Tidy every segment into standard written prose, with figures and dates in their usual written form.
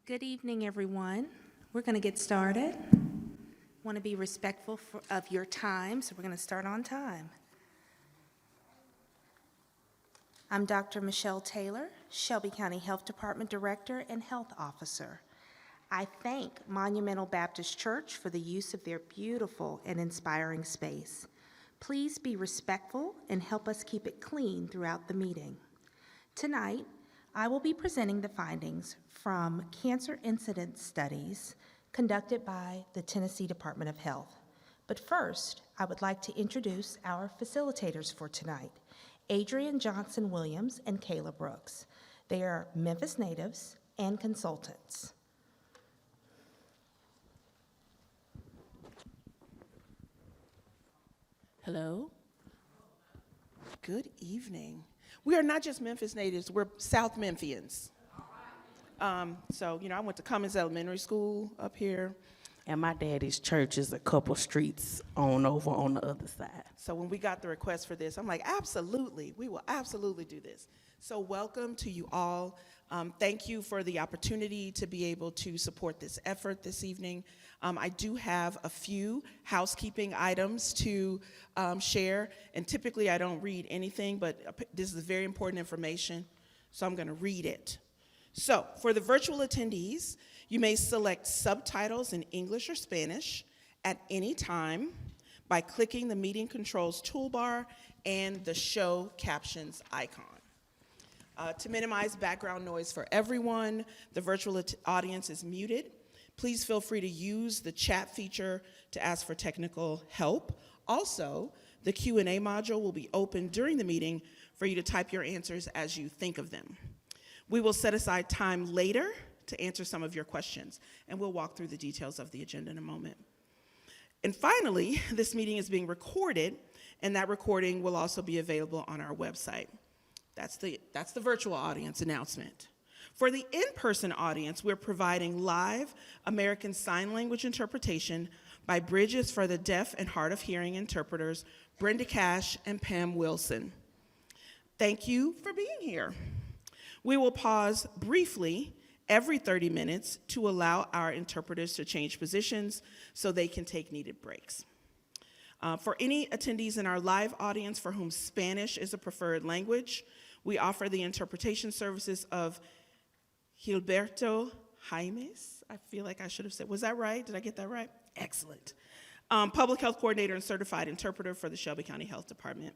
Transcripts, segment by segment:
Good evening, everyone. We're going to get started. Want to be respectful of your time, so we're going to start on time. I'm Dr. Michelle Taylor, Shelby County Health Department Director and Health Officer. I thank Monumental Baptist Church for the use of their beautiful and inspiring space. Please be respectful and help us keep it clean throughout the meeting. Tonight, I will be presenting the findings from cancer incidence studies conducted by the Tennessee Department of Health. But first, I would like to introduce our facilitators for tonight, Adrian Johnson-Williams and Kayla Brooks. They are Memphis natives and consultants. Hello. Good evening. We are not just Memphis natives, we're South Memphians. So, I went to Cummins Elementary School up here. And my daddy's church is a couple streets over on the other side. So when we got the request for this, I'm like, absolutely, we will absolutely do this. So welcome to you all. Thank you for the opportunity to be able to support this effort this evening. I do have a few housekeeping items to share, and typically I don't read anything, but this is very important information, so I'm gonna read it. So for the virtual attendees, you may select subtitles in English or Spanish at any time by clicking the meeting controls toolbar and the show captions icon. To minimize background noise for everyone, the virtual audience is muted. Please feel free to use the chat feature to ask for technical help. Also, the Q&A module will be open during the meeting for you to type your answers as you think of them. We will set aside time later to answer some of your questions, and we'll walk through the details of the agenda in a moment. And finally, this meeting is being recorded, and that recording will also be available on our website. That's the virtual audience announcement. For the in-person audience, we're providing live American Sign Language interpretation by Bridges for the Deaf and Hard of Hearing interpreters, Brenda Cash and Pam Wilson. Thank you for being here. We will pause briefly every 30 minutes to allow our interpreters to change positions so they can take needed breaks. For any attendees in our live audience for whom Spanish is a preferred language, we offer the interpretation services of Gilberto Jaimes. I feel like I should have said, was that right? Did I get that right? Excellent. Public Health Coordinator and Certified Interpreter for the Shelby County Health Department.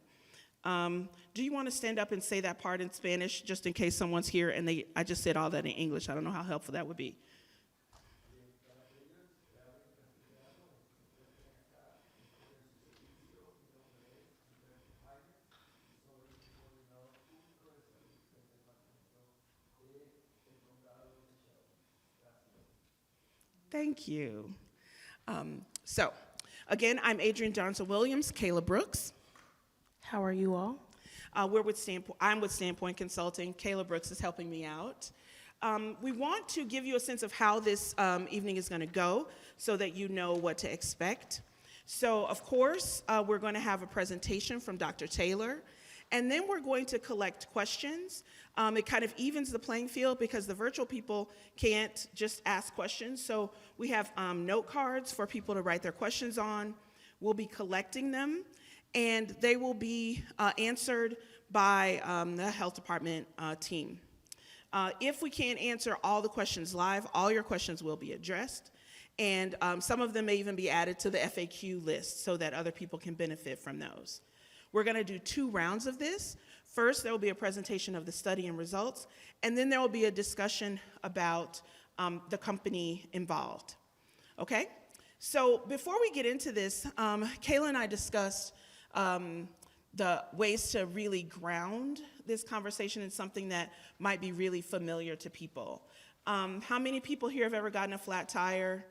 Do you want to stand up and say that part in Spanish, just in case someone's here and I just said all that in English? I don't know how helpful that would be. Thank you. So, again, I'm Adrian Johnson-Williams, Kayla Brooks. How are you all? I'm with Standpoint Consulting. Kayla Brooks is helping me out. We want to give you a sense of how this evening is going to go so that you know what to expect. So, of course, we're going to have a presentation from Dr. Taylor, and then we're going to collect questions. It kind of evens the playing field because the virtual people can't just ask questions. So we have note cards for people to write their questions on. We'll be collecting them, and they will be answered by the health department team. If we can't answer all the questions live, all your questions will be addressed, and some of them may even be added to the FAQ list so that other people can benefit from those. We're going to do 2 rounds of this. First, there will be a presentation of the study and results, and then there will be a discussion about the company involved. Okay? So before we get into this, Kayla and I discussed the ways to really ground this conversation in something that might be really familiar to people. How many people here have ever gotten a flat tire?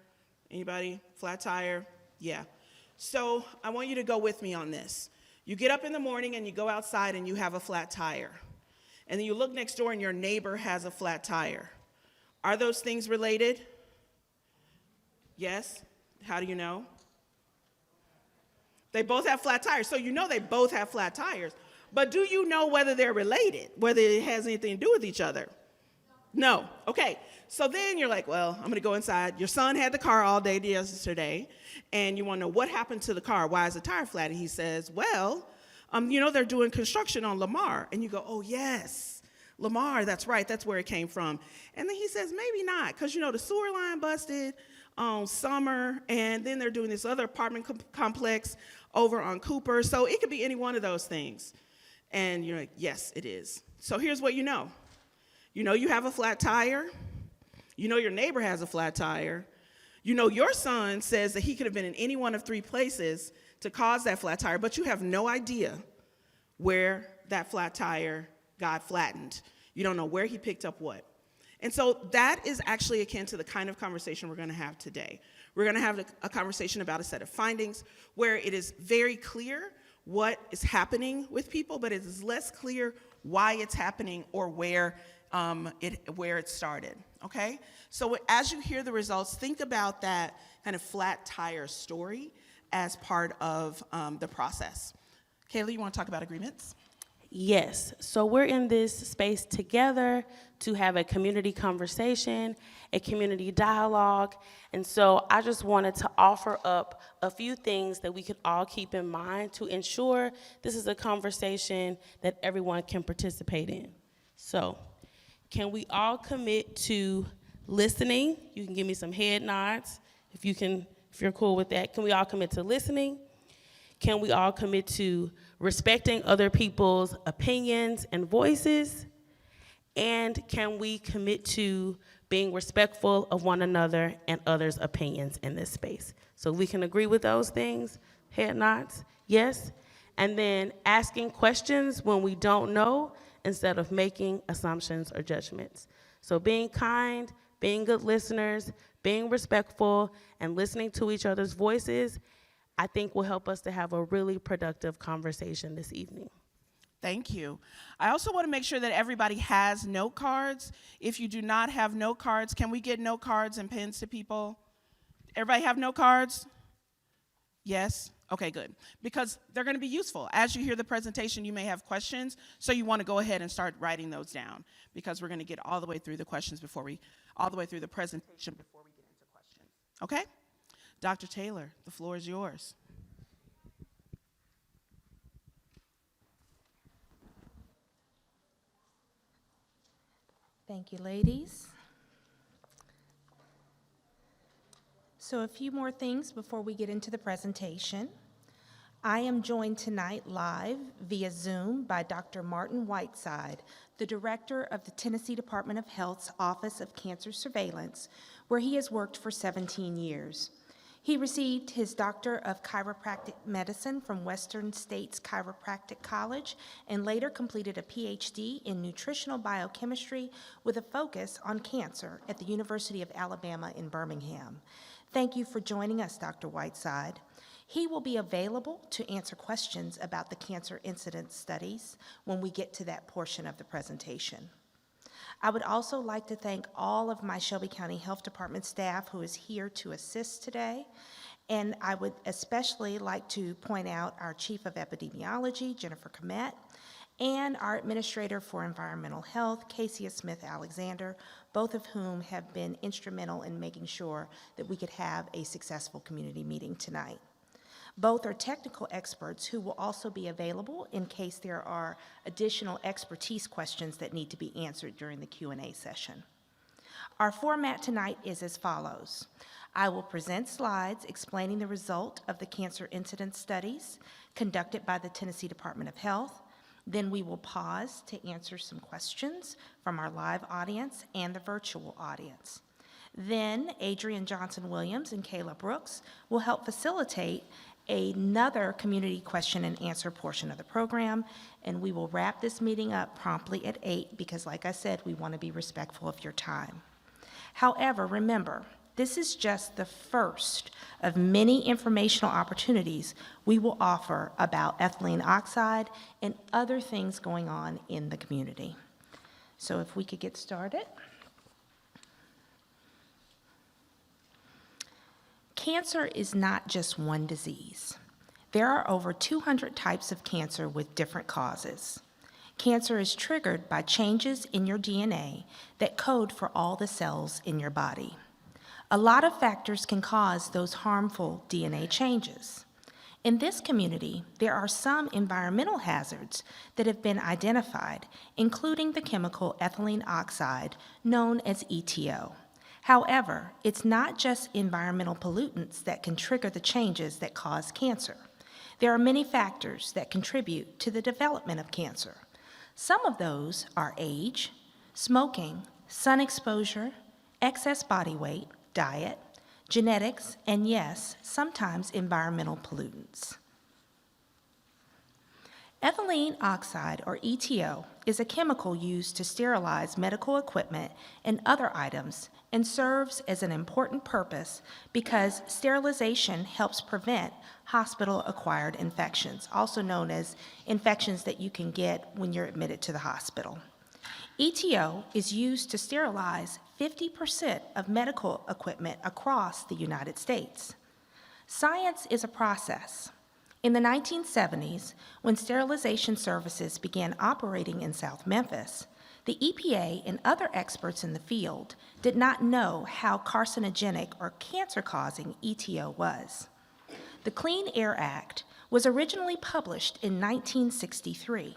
Anybody? Flat tire? Yeah. So I want you to go with me on this. You get up in the morning and you go outside and you have a flat tire. And then you look next door and your neighbor has a flat tire. Are those things related? Yes? How do you know? They both have flat tires, so you know they both have flat tires. But do you know whether they're related, whether it has anything to do with each other? No. Okay. So then you're like, well, I'm going to go inside. Your son had the car all day yesterday, and you want to know what happened to the car. Why is the tire flat? And he says, well, they're doing construction on Lamar. And you go, oh, yes, Lamar, that's right. That's where it came from. And then he says, maybe not, because, the sewer line busted on Summer, and then they're doing this other apartment complex over on Cooper. So it could be any one of those things. And you're like, yes, it is. So here's what you know. You have a flat tire. Your neighbor has a flat tire. Your son says that he could have been in any one of three places to cause that flat tire, but you have no idea where that flat tire got flattened. You don't know where he picked up what. And so that is actually akin to the kind of conversation we're going to have today. We're going to have a conversation about a set of findings where it is very clear what is happening with people, but it is less clear why it's happening or where it started, okay? So as you hear the results, think about that kind of flat tire story as part of the process. Kayla, you want to talk about agreements? Yes, so we're in this space together to have a community conversation, a community dialogue, and so I just wanted to offer up a few things that we could all keep in mind to ensure this is a conversation that everyone can participate in. So, can we all commit to listening? You can give me some head nods if you're cool with that. Can we all commit to listening? Can we all commit to respecting other people's opinions and voices? And can we commit to being respectful of one another and others' opinions in this space? So we can agree with those things, head nods, yes? And then asking questions when we don't know instead of making assumptions or judgments. So being kind, being good listeners, being respectful, and listening to each other's voices, I think will help us to have a really productive conversation this evening. Thank you. I also want to make sure that everybody has note cards. If you do not have note cards, can we get note cards and pens to people? Everybody have note cards? Yes? Okay, good. Because they're going to be useful. As you hear the presentation, you may have questions, so you want to go ahead and start writing those down because we're going to get all the way through the questions all the way through the presentation before we get into questions. Okay? Dr. Taylor, the floor is yours. Thank you, ladies. So a few more things before we get into the presentation. I am joined tonight live via Zoom by Dr. Martin Whiteside, the director of the Tennessee Department of Health's Office of Cancer Surveillance, where he has worked for 17 years. He received his Doctor of Chiropractic Medicine from Western States Chiropractic College and later completed a PhD in nutritional biochemistry with a focus on cancer at the University of Alabama in Birmingham. Thank you for joining us, Dr. Whiteside. He will be available to answer questions about the cancer incidence studies when we get to that portion of the presentation. I would also like to thank all of my Shelby County Health Department staff who is here to assist today. And I would especially like to point out our Chief of Epidemiology, Jennifer Comet, and our Administrator for Environmental Health, Casey Smith-Alexander, both of whom have been instrumental in making sure that we could have a successful community meeting tonight. Both are technical experts who will also be available in case there are additional expertise questions that need to be answered during the Q&A session. Our format tonight is as follows. I will present slides explaining the result of the cancer incidence studies conducted by the Tennessee Department of Health. Then we will pause to answer some questions from our live audience and the virtual audience. Then Adrian Johnson-Williams and Kayla Brooks will help facilitate another community question and answer portion of the program, and we will wrap this meeting up promptly at 8 because, like I said, we want to be respectful of your time. However, remember, this is just the first of many informational opportunities we will offer about ethylene oxide and other things going on in the community. So if we could get started. Cancer is not just one disease. There are over 200 types of cancer with different causes. Cancer is triggered by changes in your DNA that code for all the cells in your body. A lot of factors can cause those harmful DNA changes. In this community, there are some environmental hazards that have been identified, including the chemical ethylene oxide, known as EtO. However, it's not just environmental pollutants that can trigger the changes that cause cancer. There are many factors that contribute to the development of cancer. Some of those are age, smoking, sun exposure, excess body weight, diet, genetics, and yes, sometimes environmental pollutants. Ethylene oxide, or EtO, is a chemical used to sterilize medical equipment and other items and serves as an important purpose because sterilization helps prevent hospital-acquired infections, also known as infections that you can get when you're admitted to the hospital. EtO is used to sterilize 50% of medical equipment across the United States. Science is a process. In the 1970s, when sterilization services began operating in South Memphis, the EPA and other experts in the field did not know how carcinogenic or cancer-causing EtO was. The Clean Air Act was originally published in 1963.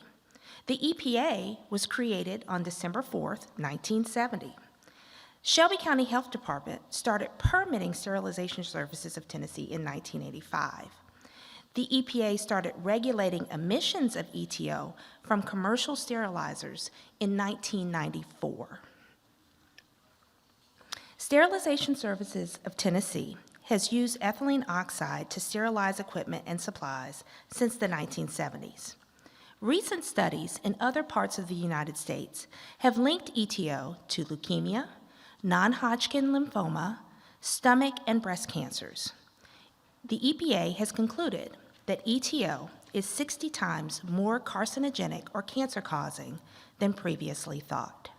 The EPA was created on December 4th, 1970. Shelby County Health Department started permitting sterilization services of Tennessee in 1985. The EPA started regulating emissions of EtO from commercial sterilizers in 1994. Sterilization Services of Tennessee has used ethylene oxide to sterilize equipment and supplies since the 1970s. Recent studies in other parts of the United States have linked EtO to leukemia, non-Hodgkin lymphoma, stomach and breast cancers. The EPA has concluded that EtO is 60 times more carcinogenic or cancer-causing than previously thought.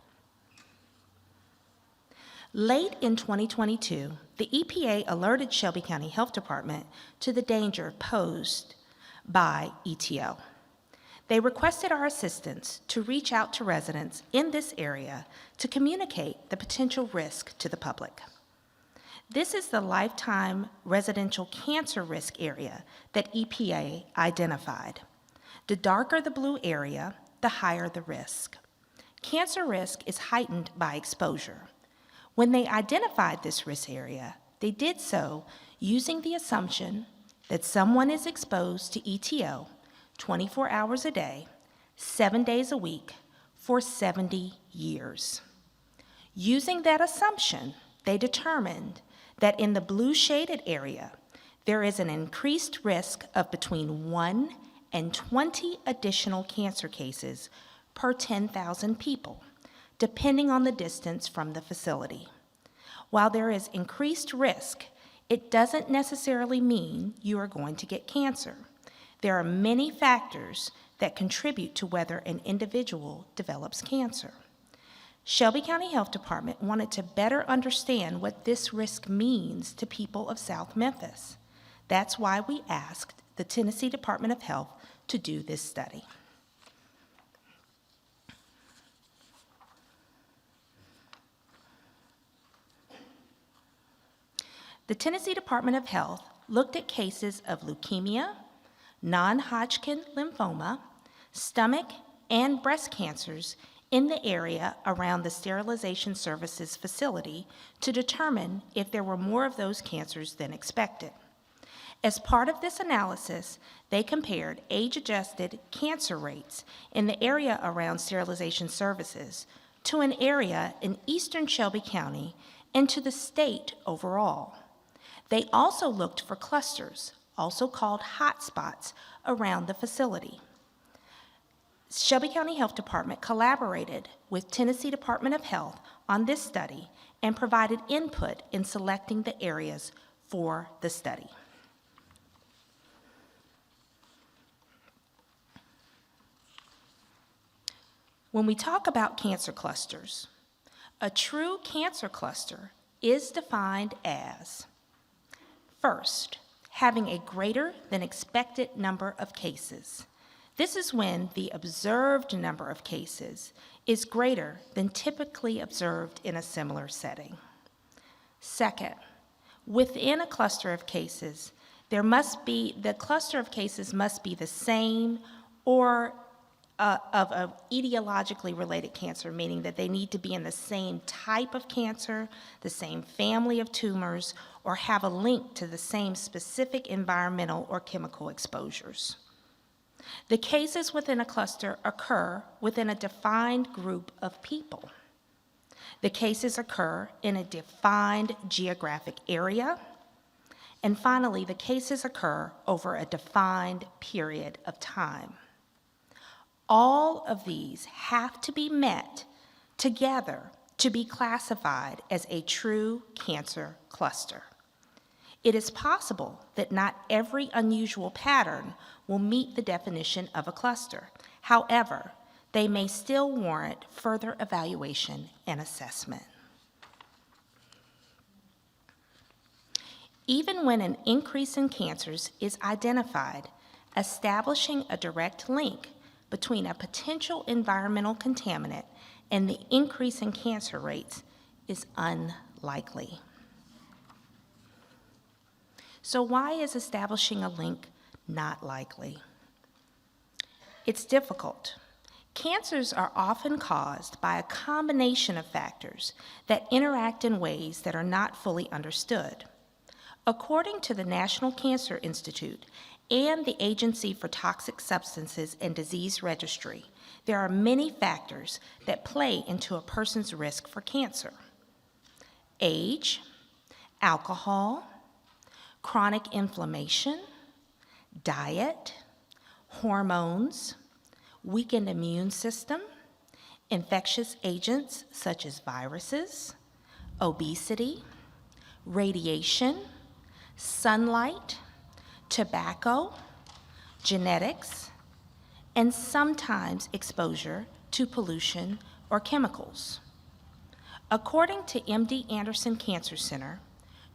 Late in 2022, the EPA alerted Shelby County Health Department to the danger posed by EtO. They requested our assistance to reach out to residents in this area to communicate the potential risk to the public. This is the lifetime residential cancer risk area that EPA identified. The darker the blue area, the higher the risk. Cancer risk is heightened by exposure. When they identified this risk area, they did so using the assumption that someone is exposed to EtO 24 hours a day, 7 days a week, for 70 years. Using that assumption, they determined that in the blue shaded area, there is an increased risk of between 1 and 20 additional cancer cases per 10,000 people, depending on the distance from the facility. While there is increased risk, it doesn't necessarily mean you are going to get cancer. There are many factors that contribute to whether an individual develops cancer. Shelby County Health Department wanted to better understand what this risk means to people of South Memphis. That's why we asked the Tennessee Department of Health to do this study. The Tennessee Department of Health looked at cases of leukemia, non-Hodgkin lymphoma, stomach, and breast cancers in the area around the sterilization services facility to determine if there were more of those cancers than expected. As part of this analysis, they compared age-adjusted cancer rates in the area around sterilization services to an area in eastern Shelby County and to the state overall. They also looked for clusters, also called hotspots, around the facility. Shelby County Health Department collaborated with Tennessee Department of Health on this study and provided input in selecting the areas for the study. When we talk about cancer clusters, a true cancer cluster is defined as, first, having a greater than expected number of cases. This is when the observed number of cases is greater than typically observed in a similar setting. Second, within a cluster of cases, the cluster of cases must be the same or of an etiologically related cancer, meaning that they need to be in the same type of cancer, the same family of tumors, or have a link to the same specific environmental or chemical exposures. The cases within a cluster occur within a defined group of people. The cases occur in a defined geographic area. And finally, the cases occur over a defined period of time. All of these have to be met together to be classified as a true cancer cluster. It is possible that not every unusual pattern will meet the definition of a cluster. However, they may still warrant further evaluation and assessment. Even when an increase in cancers is identified, establishing a direct link between a potential environmental contaminant and the increase in cancer rates is unlikely. So why is establishing a link not likely? It's difficult. Cancers are often caused by a combination of factors that interact in ways that are not fully understood. According to the National Cancer Institute and the Agency for Toxic Substances and Disease Registry, there are many factors that play into a person's risk for cancer. Age, alcohol, chronic inflammation, diet, hormones, weakened immune system, infectious agents such as viruses, obesity, radiation, sunlight, tobacco, genetics, and sometimes exposure to pollution or chemicals. According to MD Anderson Cancer Center,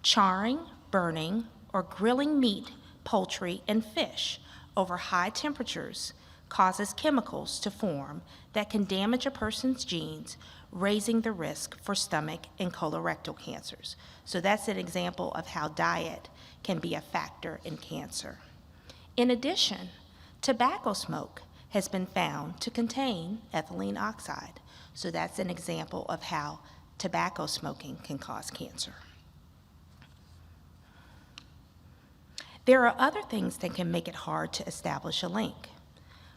charring, burning, or grilling meat, poultry, and fish over high temperatures causes chemicals to form that can damage a person's genes, raising the risk for stomach and colorectal cancers. So that's an example of how diet can be a factor in cancer. In addition, tobacco smoke has been found to contain ethylene oxide. So that's an example of how tobacco smoking can cause cancer. There are other things that can make it hard to establish a link.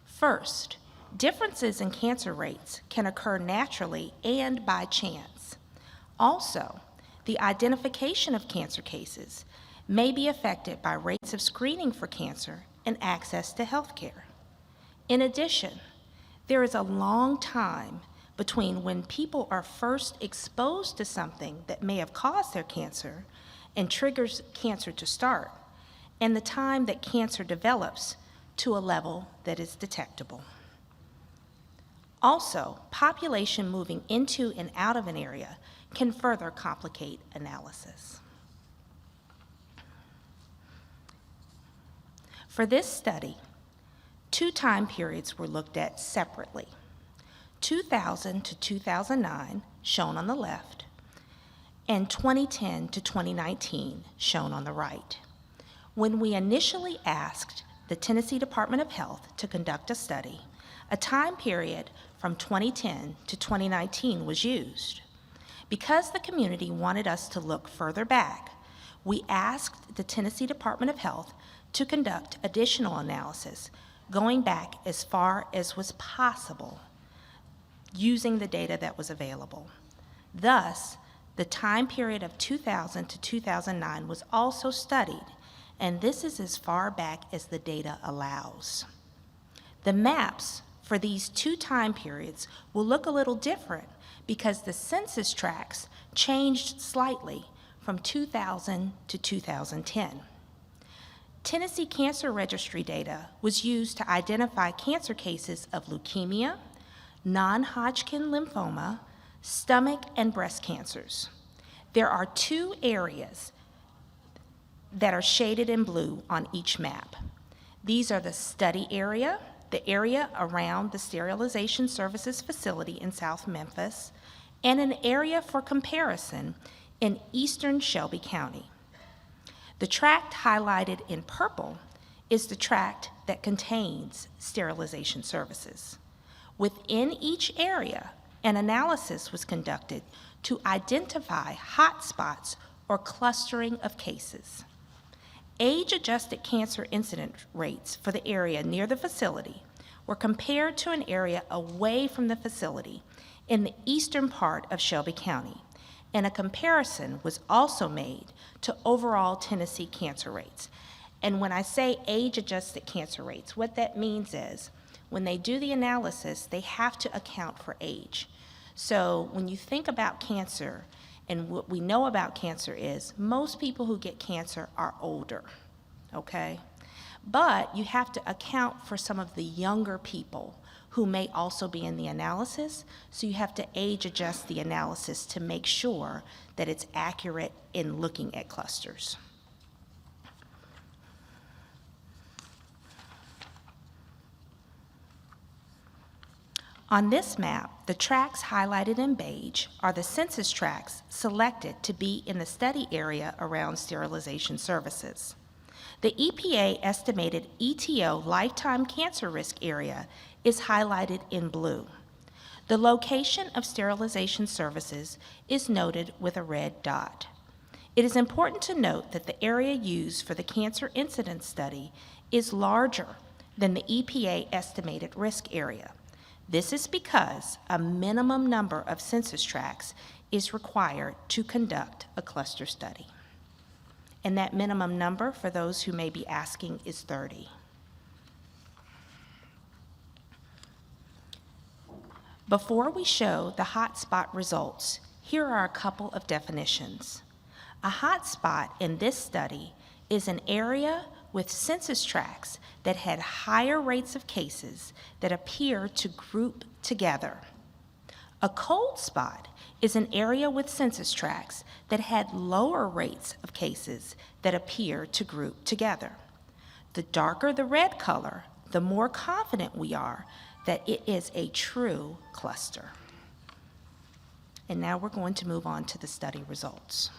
First, differences in cancer rates can occur naturally and by chance. Also, the identification of cancer cases may be affected by rates of screening for cancer and access to health care. In addition, there is a long time between when people are first exposed to something that may have caused their cancer and triggers cancer to start, and the time that cancer develops to a level that is detectable. Also, population moving into and out of an area can further complicate analysis. For this study, 2 time periods were looked at separately: 2000 to 2009, shown on the left, and 2010 to 2019, shown on the right. When we initially asked the Tennessee Department of Health to conduct a study, a time period from 2010 to 2019 was used. Because the community wanted us to look further back, we asked the Tennessee Department of Health to conduct additional analysis going back as far as was possible using the data that was available. Thus, the time period of 2000 to 2009 was also studied, and this is as far back as the data allows. The maps for these 2 time periods will look a little different because the census tracts changed slightly from 2000 to 2010. Tennessee Cancer Registry data was used to identify cancer cases of leukemia, non-Hodgkin lymphoma, stomach, and breast cancers. There are 2 areas that are shaded in blue on each map. These are the study area the area around the sterilization services facility in South Memphis, and an area for comparison in eastern Shelby County. The tract highlighted in purple is the tract that contains sterilization services. Within each area, an analysis was conducted to identify hotspots or clustering of cases. Age-adjusted cancer incidence rates for the area near the facility were compared to an area away from the facility in the eastern part of Shelby County, and a comparison was also made to overall Tennessee cancer rates. And when I say age-adjusted cancer rates, what that means is when they do the analysis, they have to account for age. So when you think about cancer, and what we know about cancer is most people who get cancer are older, okay? But you have to account for some of the younger people who may also be in the analysis, so you have to age adjust the analysis to make sure that it's accurate in looking at clusters. On this map, the tracts highlighted in beige are the census tracts selected to be in the study area around sterilization services. The EPA estimated EtO lifetime cancer risk area is highlighted in blue. The location of sterilization services is noted with a red dot. It is important to note that the area used for the cancer incidence study is larger than the EPA estimated risk area. This is because a minimum number of census tracts is required to conduct a cluster study. And that minimum number, for those who may be asking, is 30. Before we show the hotspot results, here are a couple of definitions. A hotspot in this study is an area with census tracts that had higher rates of cases that appear to group together. A cold spot is an area with census tracts that had lower rates of cases that appear to group together. The darker the red color, the more confident we are that it is a true cluster. And now we're going to move on to the study results.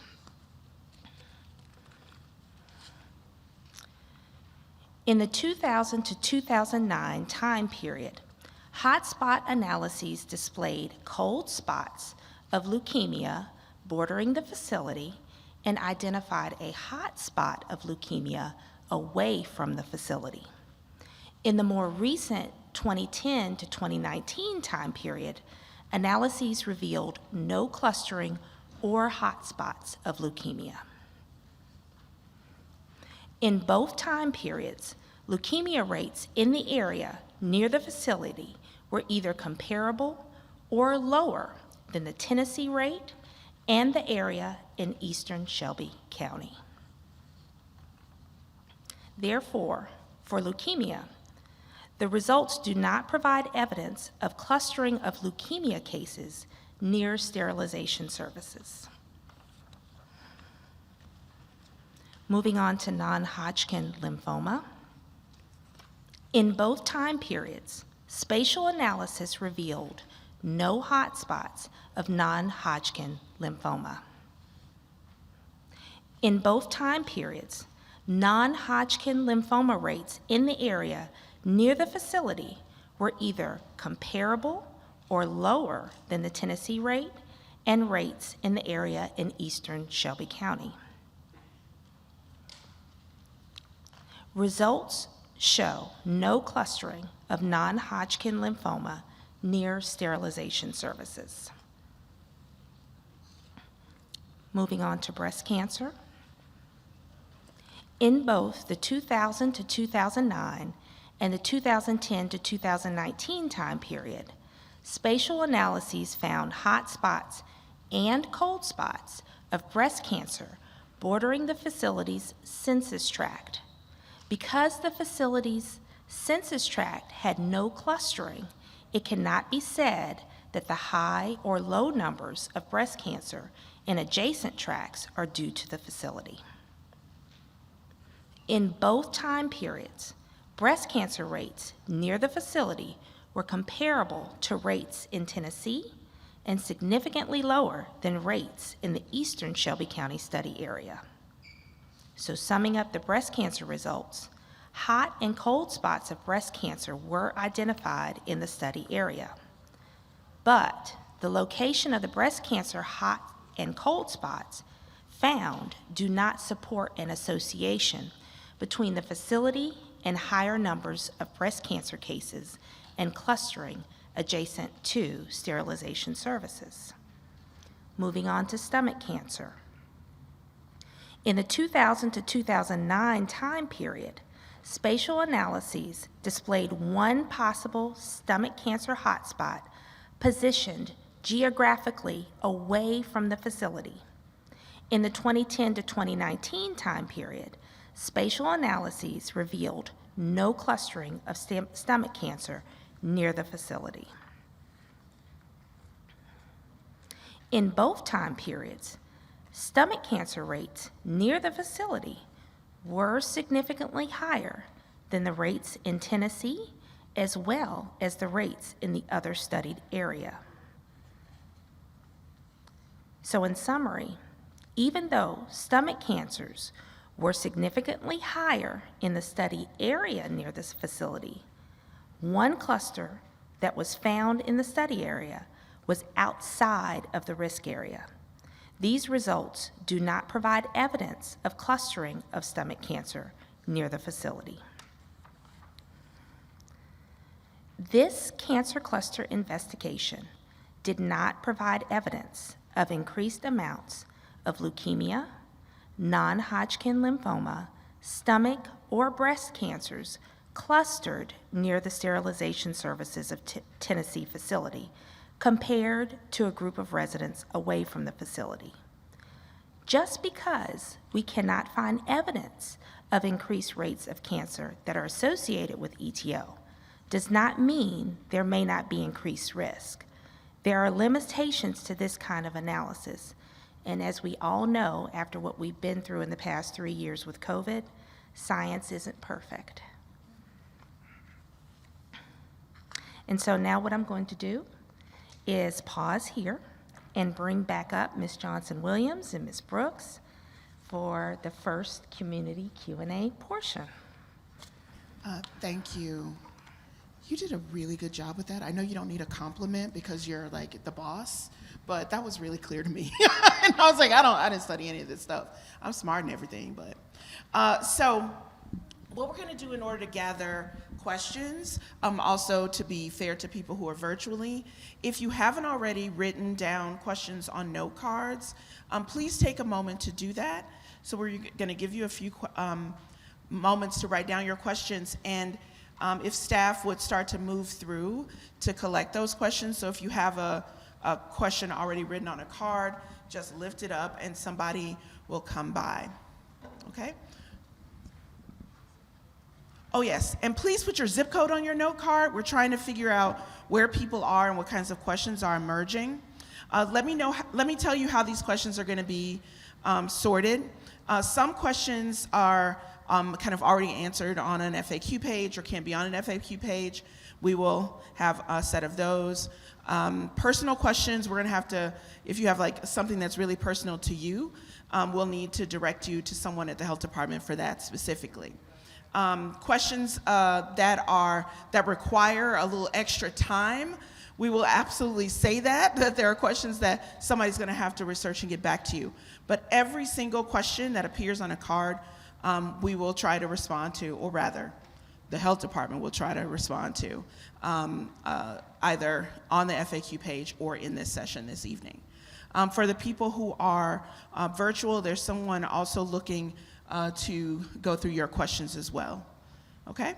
In the 2000 to 2009 time period, hotspot analyses displayed cold spots of leukemia bordering the facility and identified a hot spot of leukemia away from the facility. In the more recent 2010 to 2019 time period, analyses revealed no clustering or hotspots of leukemia. In both time periods, leukemia rates in the area near the facility were either comparable or lower than the Tennessee rate and the area in eastern Shelby County. Therefore, for leukemia, the results do not provide evidence of clustering of leukemia cases near sterilization services. Moving on to non-Hodgkin lymphoma. In both time periods, spatial analysis revealed no hotspots of non-Hodgkin lymphoma. In both time periods, non-Hodgkin lymphoma rates in the area near the facility were either comparable or lower than the Tennessee rate and rates in the area in eastern Shelby County. Results show no clustering of non-Hodgkin lymphoma near sterilization services. Moving on to breast cancer. In both the 2000 to 2009 and the 2010 to 2019 time period, spatial analyses found hot spots and cold spots of breast cancer bordering the facility's census tract. Because the facility's census tract had no clustering, it cannot be said that the high or low numbers of breast cancer in adjacent tracts are due to the facility. In both time periods, breast cancer rates near the facility were comparable to rates in Tennessee and significantly lower than rates in the eastern Shelby County study area. So summing up the breast cancer results, hot and cold spots of breast cancer were identified in the study area. But the location of the breast cancer hot and cold spots found do not support an association between the facility and higher numbers of breast cancer cases and clustering adjacent to sterilization services. Moving on to stomach cancer. In the 2000 to 2009 time period, spatial analyses displayed one possible stomach cancer hotspot positioned geographically away from the facility. In the 2010 to 2019 time period, spatial analyses revealed no clustering of stomach cancer near the facility. In both time periods, stomach cancer rates near the facility were significantly higher than the rates in Tennessee, as well as the rates in the other studied area. So in summary, even though stomach cancers were significantly higher in the study area near this facility, one cluster that was found in the study area was outside of the risk area. These results do not provide evidence of clustering of stomach cancer near the facility. This cancer cluster investigation did not provide evidence of increased amounts of leukemia, non-Hodgkin lymphoma, stomach or breast cancers clustered near the sterilization services of Tennessee facility compared to a group of residents away from the facility. Just because we cannot find evidence of increased rates of cancer that are associated with EtO does not mean there may not be increased risk. There are limitations to this kind of analysis, and as we all know, after what we've been through in the past 3 years with COVID, science isn't perfect. And so now what I'm going to do is pause here and bring back up Ms. Johnson-Williams and Ms. Brooks for the first community Q&A portion. Thank you. You did a really good job with that. I know you don't need a compliment because you're like the boss, but that was really clear to me. And I was like, I didn't study any of this stuff. I'm smart and everything, but. So what we're gonna do in order to gather questions, also to be fair to people who are virtually, if you haven't already written down questions on note cards, please take a moment to do that. So we're gonna give you a few moments to write down your questions, and if staff would start to move through to collect those questions. So if you have a question already written on a card, just lift it up and somebody will come by, okay? Oh yes, and please put your zip code on your note card. We're trying to figure out where people are and what kinds of questions are emerging. Let me tell you how these questions are gonna be sorted. Some questions are kind of already answered on an FAQ page or can't be on an FAQ page. We will have a set of those. Personal questions, we're gonna have to, if you have like something that's really personal to you, we'll need to direct you to someone at the health department for that specifically. Questions that require a little extra time, we will absolutely say that there are questions that somebody's gonna have to research and get back to you. But every single question that appears on a card, we will try to respond to, or rather, the health department will try to respond to, either on the FAQ page or in this session this evening. For the people who are virtual, there's someone also looking to go through your questions as well, okay?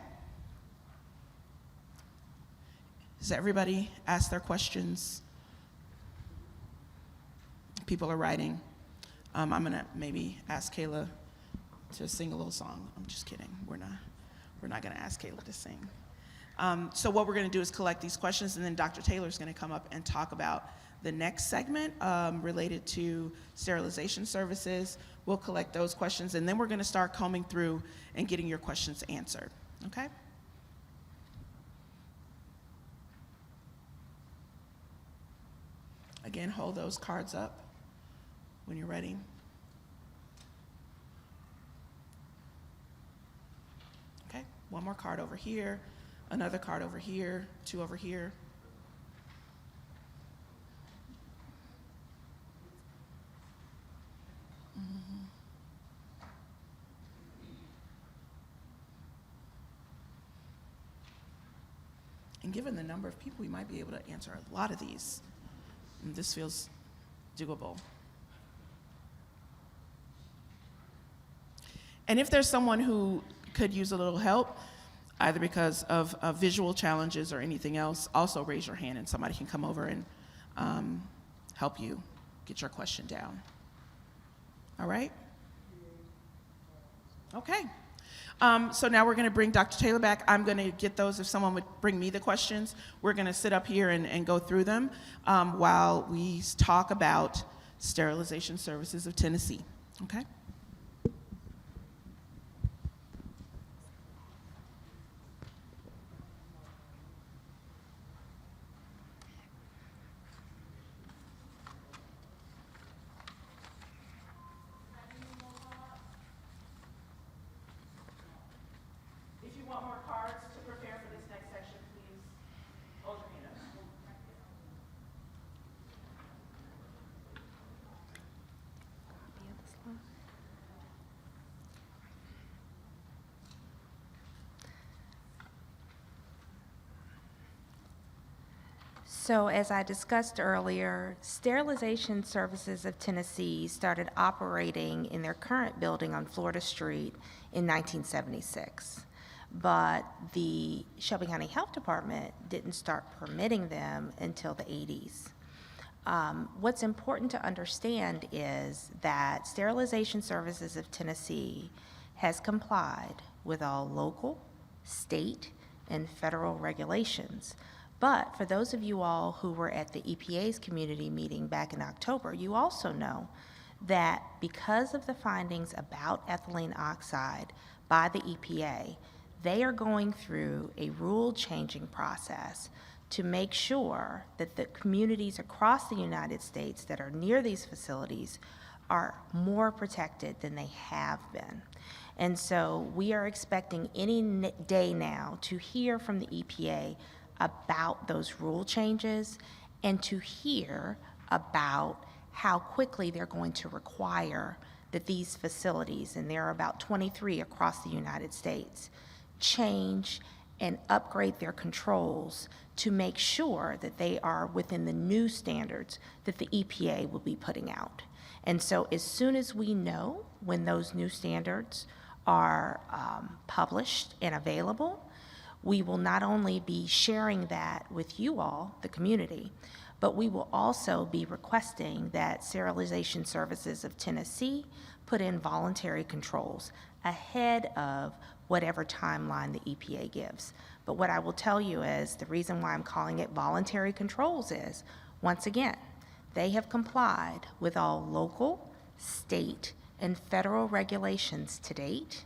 Does everybody ask their questions? People are writing. I'm gonna maybe ask Kayla to sing a little song. I'm just kidding. We're not gonna ask Kayla to sing. So what we're gonna do is collect these questions, and then Dr. Taylor's gonna come up and talk about the next segment related to sterilization services. We'll collect those questions, and then we're gonna start combing through and getting your questions answered, okay? again, hold those cards up when you're ready. Okay, one more card over here, another card over here, two over here. And given the number of people, we might be able to answer a lot of these. And this feels doable. And if there's someone who could use a little help, either because of visual challenges or anything else, also raise your hand and somebody can come over and help you get your question down. All right? Okay. So now we're going to bring Dr. Taylor back. I'm going to get those if someone would bring me the questions. We're going to sit up here and go through them while we talk about Sterilization Services of Tennessee. Okay? So as I discussed earlier, Sterilization Services of Tennessee started operating in their current building on Florida Street in 1976. But the Shelby County Health Department didn't start permitting them until the 80s. What's important to understand is that Sterilization Services of Tennessee has complied with all local, state, and federal regulations. But for those of you all who were at the EPA's community meeting back in October, you also know that because of the findings about ethylene oxide by the EPA, they are going through a rule-changing process to make sure that the communities across the United States that are near these facilities are more protected than they have been. And so we are expecting any day now to hear from the EPA about those rule changes and to hear about how quickly they're going to require that these facilities, and there are about 23 across the United States, change and upgrade their controls to make sure that they are within the new standards that the EPA will be putting out. And so as soon as we know when those new standards are published and available, we will not only be sharing that with you all, the community, but we will also be requesting that Sterilization Services of Tennessee put in voluntary controls ahead of whatever timeline the EPA gives. But what I will tell you is the reason why I'm calling it voluntary controls is, once again, they have complied with all local, state, and federal regulations to date.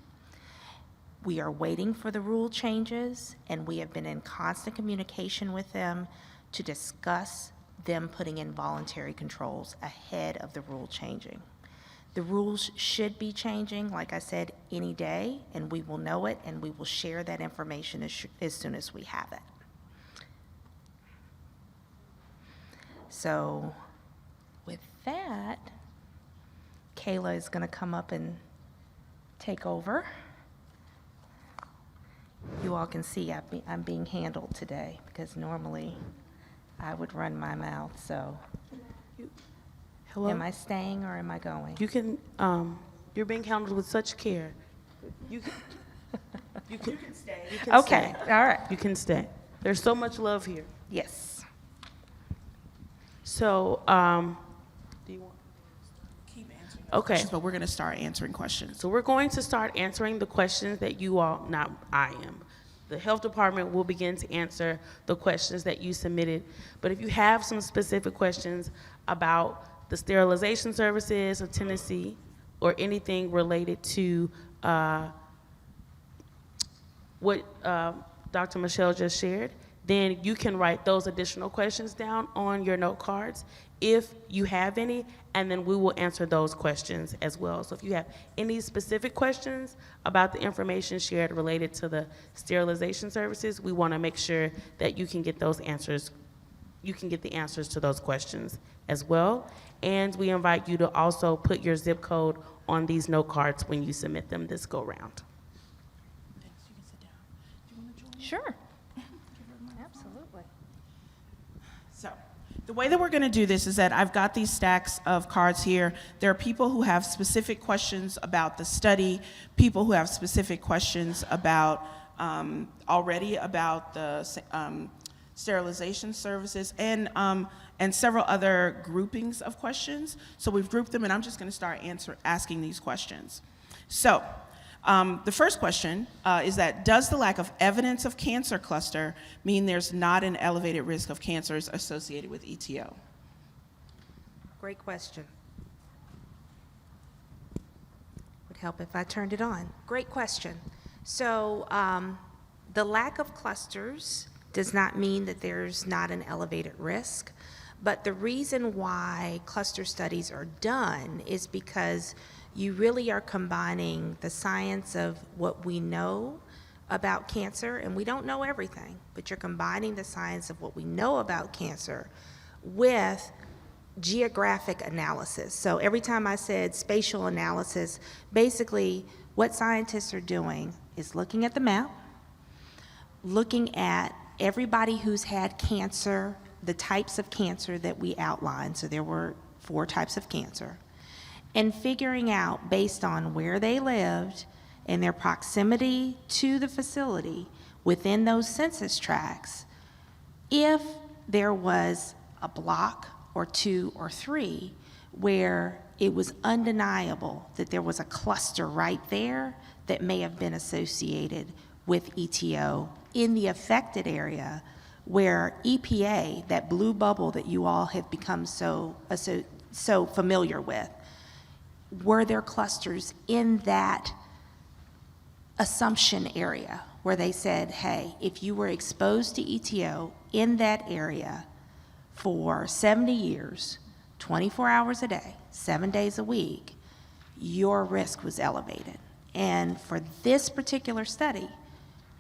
We are waiting for the rule changes, and we have been in constant communication with them to discuss them putting in voluntary controls ahead of the rule changing. The rules should be changing, like I said, any day, and we will know it, and we will share that information as soon as we have it. So with that, Kayla is going to come up and take over. You all can see I'm being handled today because normally I would run my mouth, so. Hello? Am I staying or am I going? You can, you're being handled with such care. You can stay. You can Okay, stay. all right. You can stay. There's so much love here. Yes. So, do you want? Keep answering Okay. questions, but we're going to start answering questions. So we're going to start answering the questions that you all, not I am. The health department will begin to answer the questions that you submitted. But if you have some specific questions about the Sterilization Services of Tennessee or anything related to what Dr. Michelle just shared, then you can write those additional questions down on your note cards if you have any, and then we will answer those questions as well. So if you have any specific questions about the information shared related to the sterilization services, we want to make sure that you can get those answers, you can get the answers to those questions as well. And we invite you to also put your zip code on these note cards when you submit them this go round. Thanks, you can sit down. Do you want to join me? Sure. Absolutely. So, the way that we're going to do this is that I've got these stacks of cards here. There are people who have specific questions about the study, people who have specific questions about already about the sterilization services, and several other groupings of questions. So we've grouped them, and I'm just going to start asking these questions. So, the first question is that, does the lack of evidence of cancer cluster mean there's not an elevated risk of cancers associated with EtO? Great question. Would help if I turned it on. Great question. So the lack of clusters does not mean that there's not an elevated risk, but the reason why cluster studies are done is because you really are combining the science of what we know about cancer, and we don't know everything, but you're combining the science of what we know about cancer with geographic analysis. So every time I said spatial analysis, basically what scientists are doing is looking at the map, looking at everybody who's had cancer, the types of cancer that we outlined, so there were 4 types of cancer, and figuring out, based on where they lived and their proximity to the facility within those census tracts, if there was a block or 2 or 3 where it was undeniable that there was a cluster right there that may have been associated with EtO in the affected area, where EPA, that blue bubble that you all have become so familiar with, were there clusters in that assumption area where they said, hey, if you were exposed to EtO in that area for 70 years, 24 hours a day, 7 days a week, your risk was elevated. And for this particular study,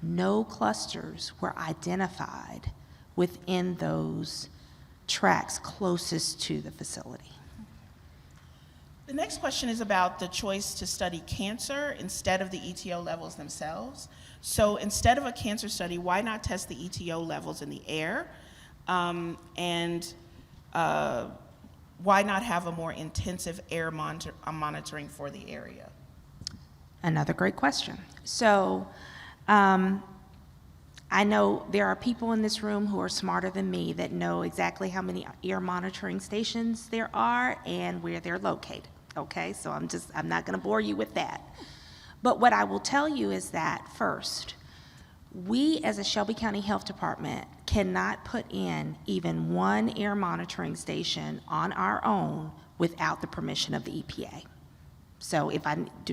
no clusters were identified within those tracts closest to the facility. The next question is about the choice to study cancer instead of the EtO levels themselves. So instead of a cancer study, why not test the EtO levels in the air? And why not have a more intensive air monitoring for the area? Another great question. So I know there are people in this room who are smarter than me that know exactly how many air monitoring stations there are and where they're located. Okay, so I'm not going to bore you with that. But what I will tell you is that, first, we as a Shelby County Health Department cannot put in even one air monitoring station on our own without the permission of the EPA. So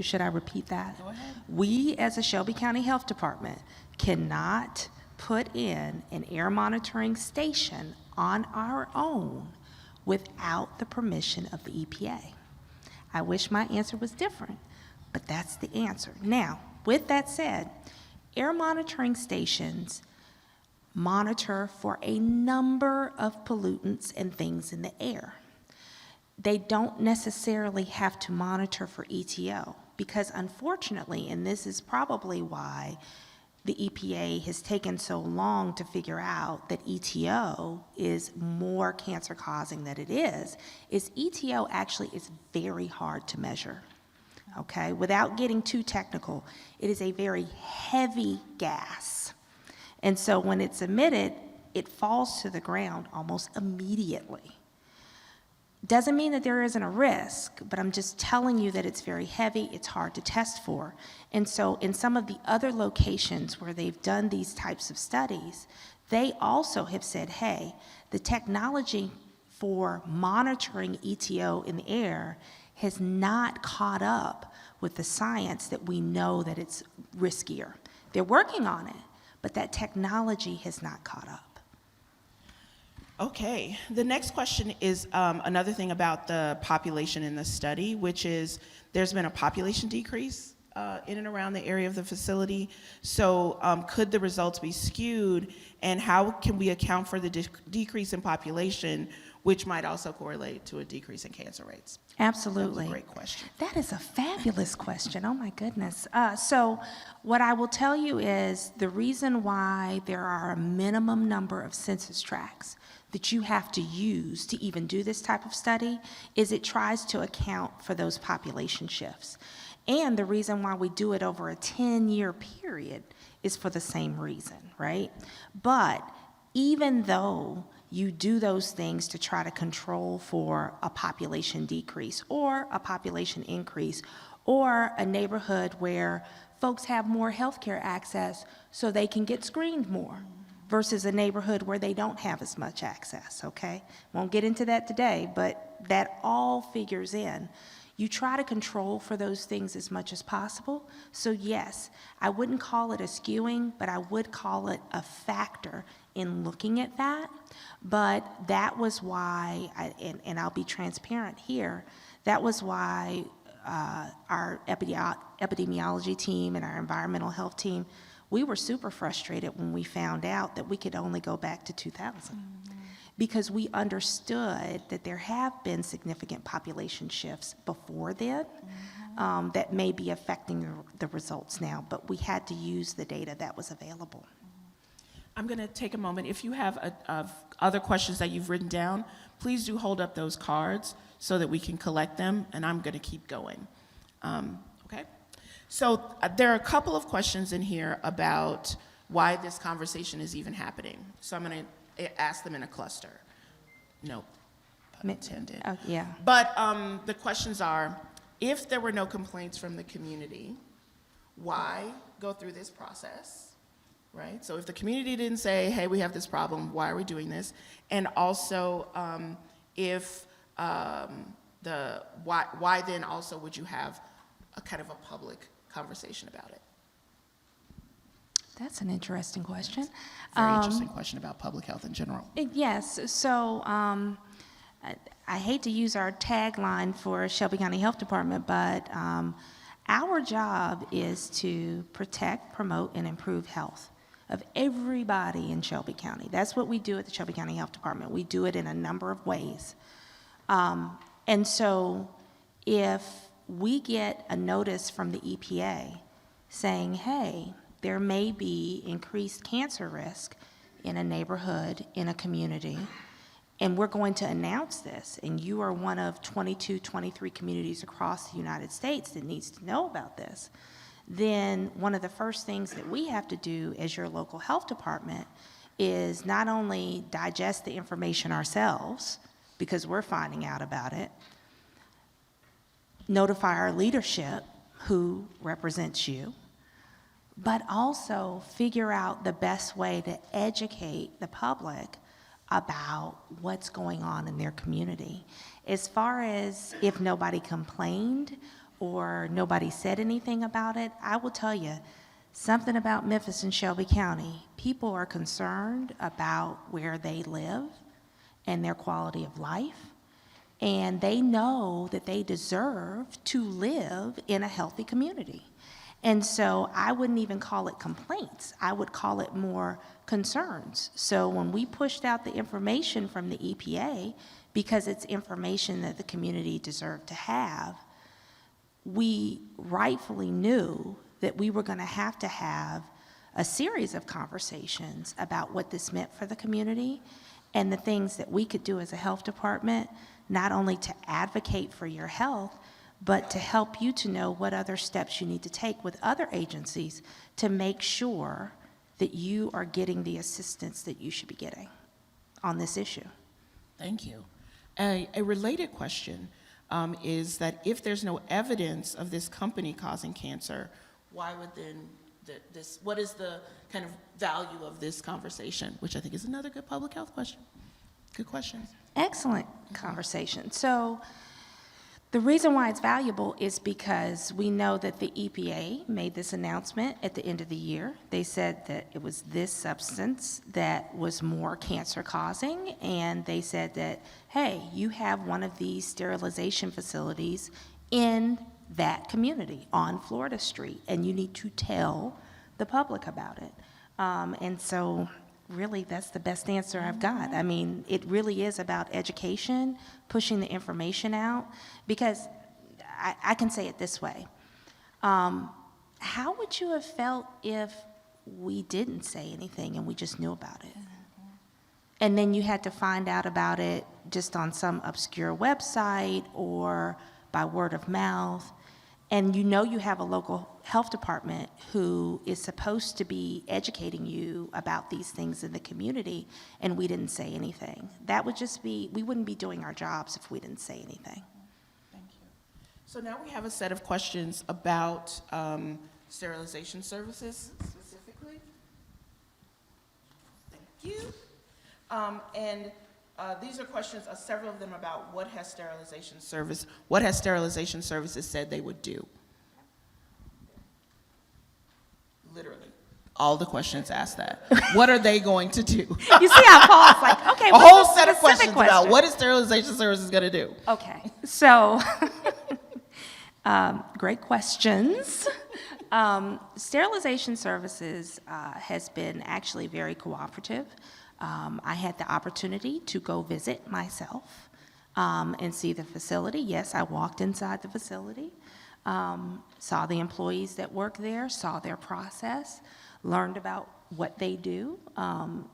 should I repeat that? Go ahead. We as a Shelby County Health Department cannot put in an air monitoring station on our own without the permission of the EPA. I wish my answer was different, but that's the answer. Now, with that said, air monitoring stations monitor for a number of pollutants and things in the air. They don't necessarily have to monitor for EtO, because unfortunately, and this is probably why the EPA has taken so long to figure out that EtO is more cancer causing than it is EtO actually is very hard to measure. Okay, without getting too technical, it is a very heavy gas. And so when it's emitted, it falls to the ground almost immediately. Doesn't mean that there isn't a risk, but I'm just telling you that it's very heavy, it's hard to test for. And so in some of the other locations where they've done these types of studies, they also have said, hey, the technology for monitoring EtO in the air has not caught up with the science that we know that it's riskier. They're working on it, but that technology has not caught up. Okay, the next question is another thing about the population in the study, which is there's been a population decrease in and around the area of the facility. So could the results be skewed, and how can we account for the decrease in population, which might also correlate to a decrease in cancer rates? Absolutely. That was a great question. That is a fabulous question. Oh, my goodness. So what I will tell you is the reason why there are a minimum number of census tracts that you have to use to even do this type of study is it tries to account for those population shifts. And the reason why we do it over a 10-year period is for the same reason, right? But even though you do those things to try to control for a population decrease or a population increase or a neighborhood where folks have more healthcare access so they can get screened more versus a neighborhood where they don't have as much access, okay? Won't get into that today, but that all figures in. You try to control for those things as much as possible. So yes, I wouldn't call it a skewing, but I would call it a factor in looking at that. But that was why, and I'll be transparent here, that was why our epidemiology team and our environmental health team, we were super frustrated when we found out that we could only go back to 2000. Because we understood that there have been significant population shifts before then that may be affecting the results now, but we had to use the data that was available. I'm going to take a moment. If you have other questions that you've written down, please do hold up those cards so that we can collect them, and I'm going to keep going. Okay? So there are a couple of questions in here about why this conversation is even happening. So I'm going to ask them in a cluster. No pun intended. Oh, yeah. But the questions are, if there were no complaints from the community, why go through this process, right? So if the community didn't say, hey, we have this problem, why are we doing this? And also, why then also would you have a kind of a public conversation about it? That's an interesting question. Very interesting question about public health in general. Yes, so I hate to use our tagline for Shelby County Health Department, but our job is to protect, promote, and improve health of everybody in Shelby County. That's what we do at the Shelby County Health Department. We do it in a number of ways. And so if we get a notice from the EPA saying, hey, there may be increased cancer risk in a neighborhood, in a community, and we're going to announce this, and you are one of 22, 23 communities across the United States that needs to know about this, then one of the first things that we have to do as your local health department is not only digest the information ourselves, because we're finding out about it, notify our leadership who represents you, but also figure out the best way to educate the public about what's going on in their community. As far as if nobody complained or nobody said anything about it, I will tell you something about Memphis and Shelby County. People are concerned about where they live and their quality of life, and they know that they deserve to live in a healthy community. And so I wouldn't even call it complaints. I would call it more concerns. So when we pushed out the information from the EPA, because it's information that the community deserved to have, we rightfully knew that we were going to have a series of conversations about what this meant for the community and the things that we could do as a health department, not only to advocate for your health, but to help you to know what other steps you need to take with other agencies to make sure that you are getting the assistance that you should be getting on this issue. Thank you. A related question is that if there's no evidence of this company causing cancer, why would then what is the kind of value of this conversation, which I think is another good public health question. Good question. Excellent conversation. So The reason why it's valuable is because we know that the EPA made this announcement at the end of the year. They said that it was this substance that was more cancer causing, and they said that, hey, you have one of these sterilization facilities in that community on Florida Street, and you need to tell the public about it. And so really, that's the best answer I've got. I mean, it really is about education, pushing the information out, because I can say it this way. How would you have felt if we didn't say anything and we just knew about it? And then you had to find out about it just on some obscure website or by word of mouth. And you know you have a local health department who is supposed to be educating you about these things in the community, and we didn't say anything. That would just be, we wouldn't be doing our jobs if we didn't say anything. Thank you. So now we have a set of questions about sterilization services specifically. Thank you. These are questions, several of them about what has sterilization services said they would do? Literally, all the questions ask that. What are they going to do? You see how Paul's like, okay, A what's whole the set of specific questions about what is sterilization services going to do? Okay, so, great questions. Sterilization services has been actually very cooperative. I had the opportunity to go visit myself and see the facility. Yes, I walked inside the facility, saw the employees that work there, saw their process, learned about what they do.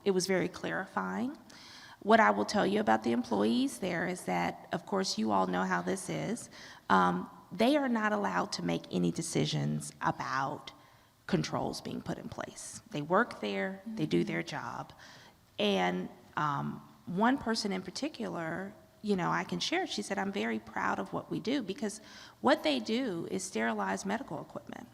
It was very clarifying. What I will tell you about the employees there is that, of course, you all know how this is. They are not allowed to make any decisions about controls being put in place. They work there, they do their job. And one person in particular, you know, I can share, she said, I'm very proud of what we do, because what they do is sterilize medical equipment.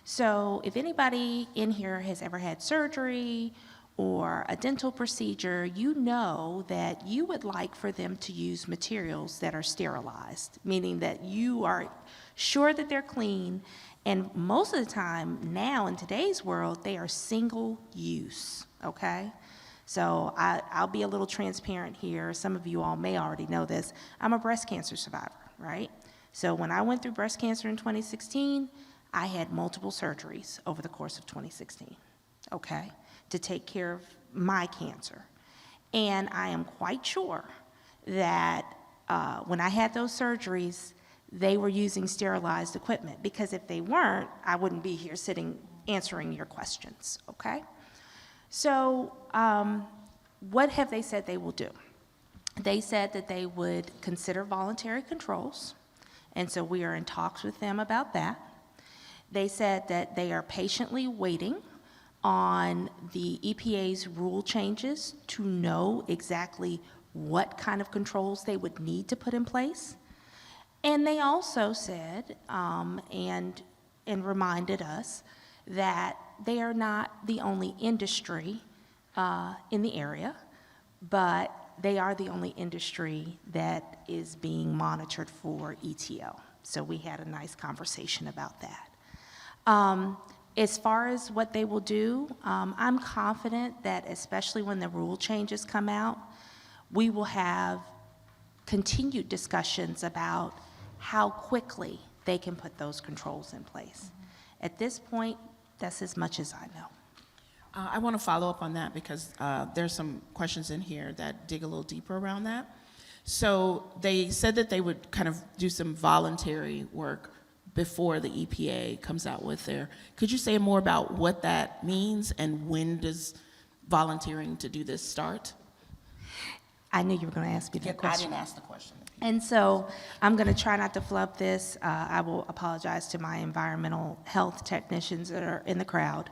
So if anybody in here has ever had surgery or a dental procedure, you know that you would like for them to use materials that are sterilized, meaning that you are sure that they're clean. And most of the time now in today's world, they are single use, okay? So I'll be a little transparent here. Some of you all may already know this. I'm a breast cancer survivor, right? So when I went through breast cancer in 2016, I had multiple surgeries over the course of 2016, okay, to take care of my cancer. And I am quite sure that when I had those surgeries, they were using sterilized equipment, because if they weren't, I wouldn't be here sitting answering your questions, okay? So what have they said they will do? They said that they would consider voluntary controls, and so we are in talks with them about that. They said that they are patiently waiting on the EPA's rule changes to know exactly what kind of controls they would need to put in place. And they also said and reminded us that they are not the only industry in the area, but they are the only industry that is being monitored for EtO. So we had a nice conversation about that. As far as what they will do, I'm confident that especially when the rule changes come out, we will have continued discussions about how quickly they can put those controls in place. At this point, that's as much as I know. I want to follow up on that, because there's some questions in here that dig a little deeper around that. So they said that they would kind of do some voluntary work before the EPA comes out with their. Could you say more about what that means, and when does volunteering to do this start? I knew you were going to ask me that question. I didn't ask the question. And so I'm going to try not to flub this. I will apologize to my environmental health technicians that are in the crowd.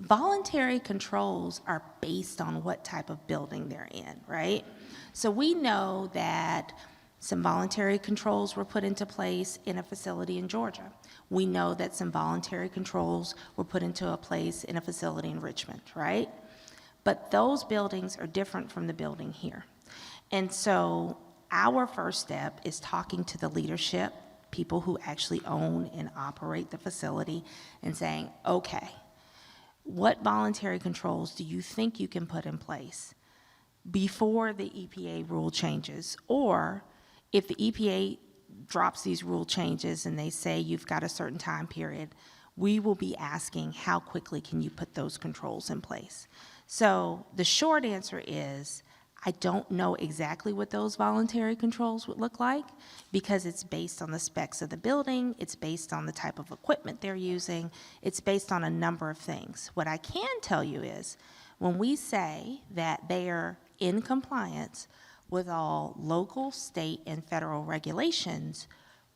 Voluntary controls are based on what type of building they're in, right? So we know that some voluntary controls were put into place in a facility in Georgia. We know that some voluntary controls were put into a place in a facility in Richmond, right? But those buildings are different from the building here. And so our first step is talking to the leadership, people who actually own and operate the facility, and saying, okay, what voluntary controls do you think you can put in place before the EPA rule changes? Or if the EPA drops these rule changes and they say you've got a certain time period, we will be asking how quickly can you put those controls in place. So the short answer is, I don't know exactly what those voluntary controls would look like because it's based on the specs of the building, it's based on the type of equipment they're using, it's based on a number of things. What I can tell you is when we say that they are in compliance with all local, state, and federal regulations,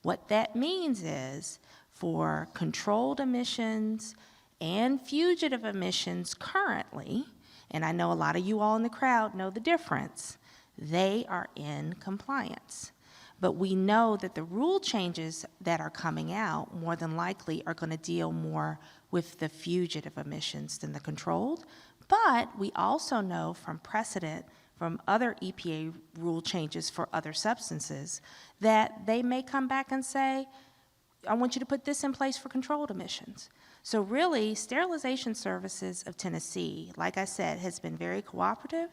what that means is for controlled emissions and fugitive emissions currently, and I know a lot of you all in the crowd know the difference, they are in compliance. But we know that the rule changes that are coming out more than likely are going to deal more with the fugitive emissions than the controlled. But we also know from precedent from other EPA rule changes for other substances that they may come back and say, I want you to put this in place for controlled emissions. So really, Sterilization Services of Tennessee, like I said, has been very cooperative.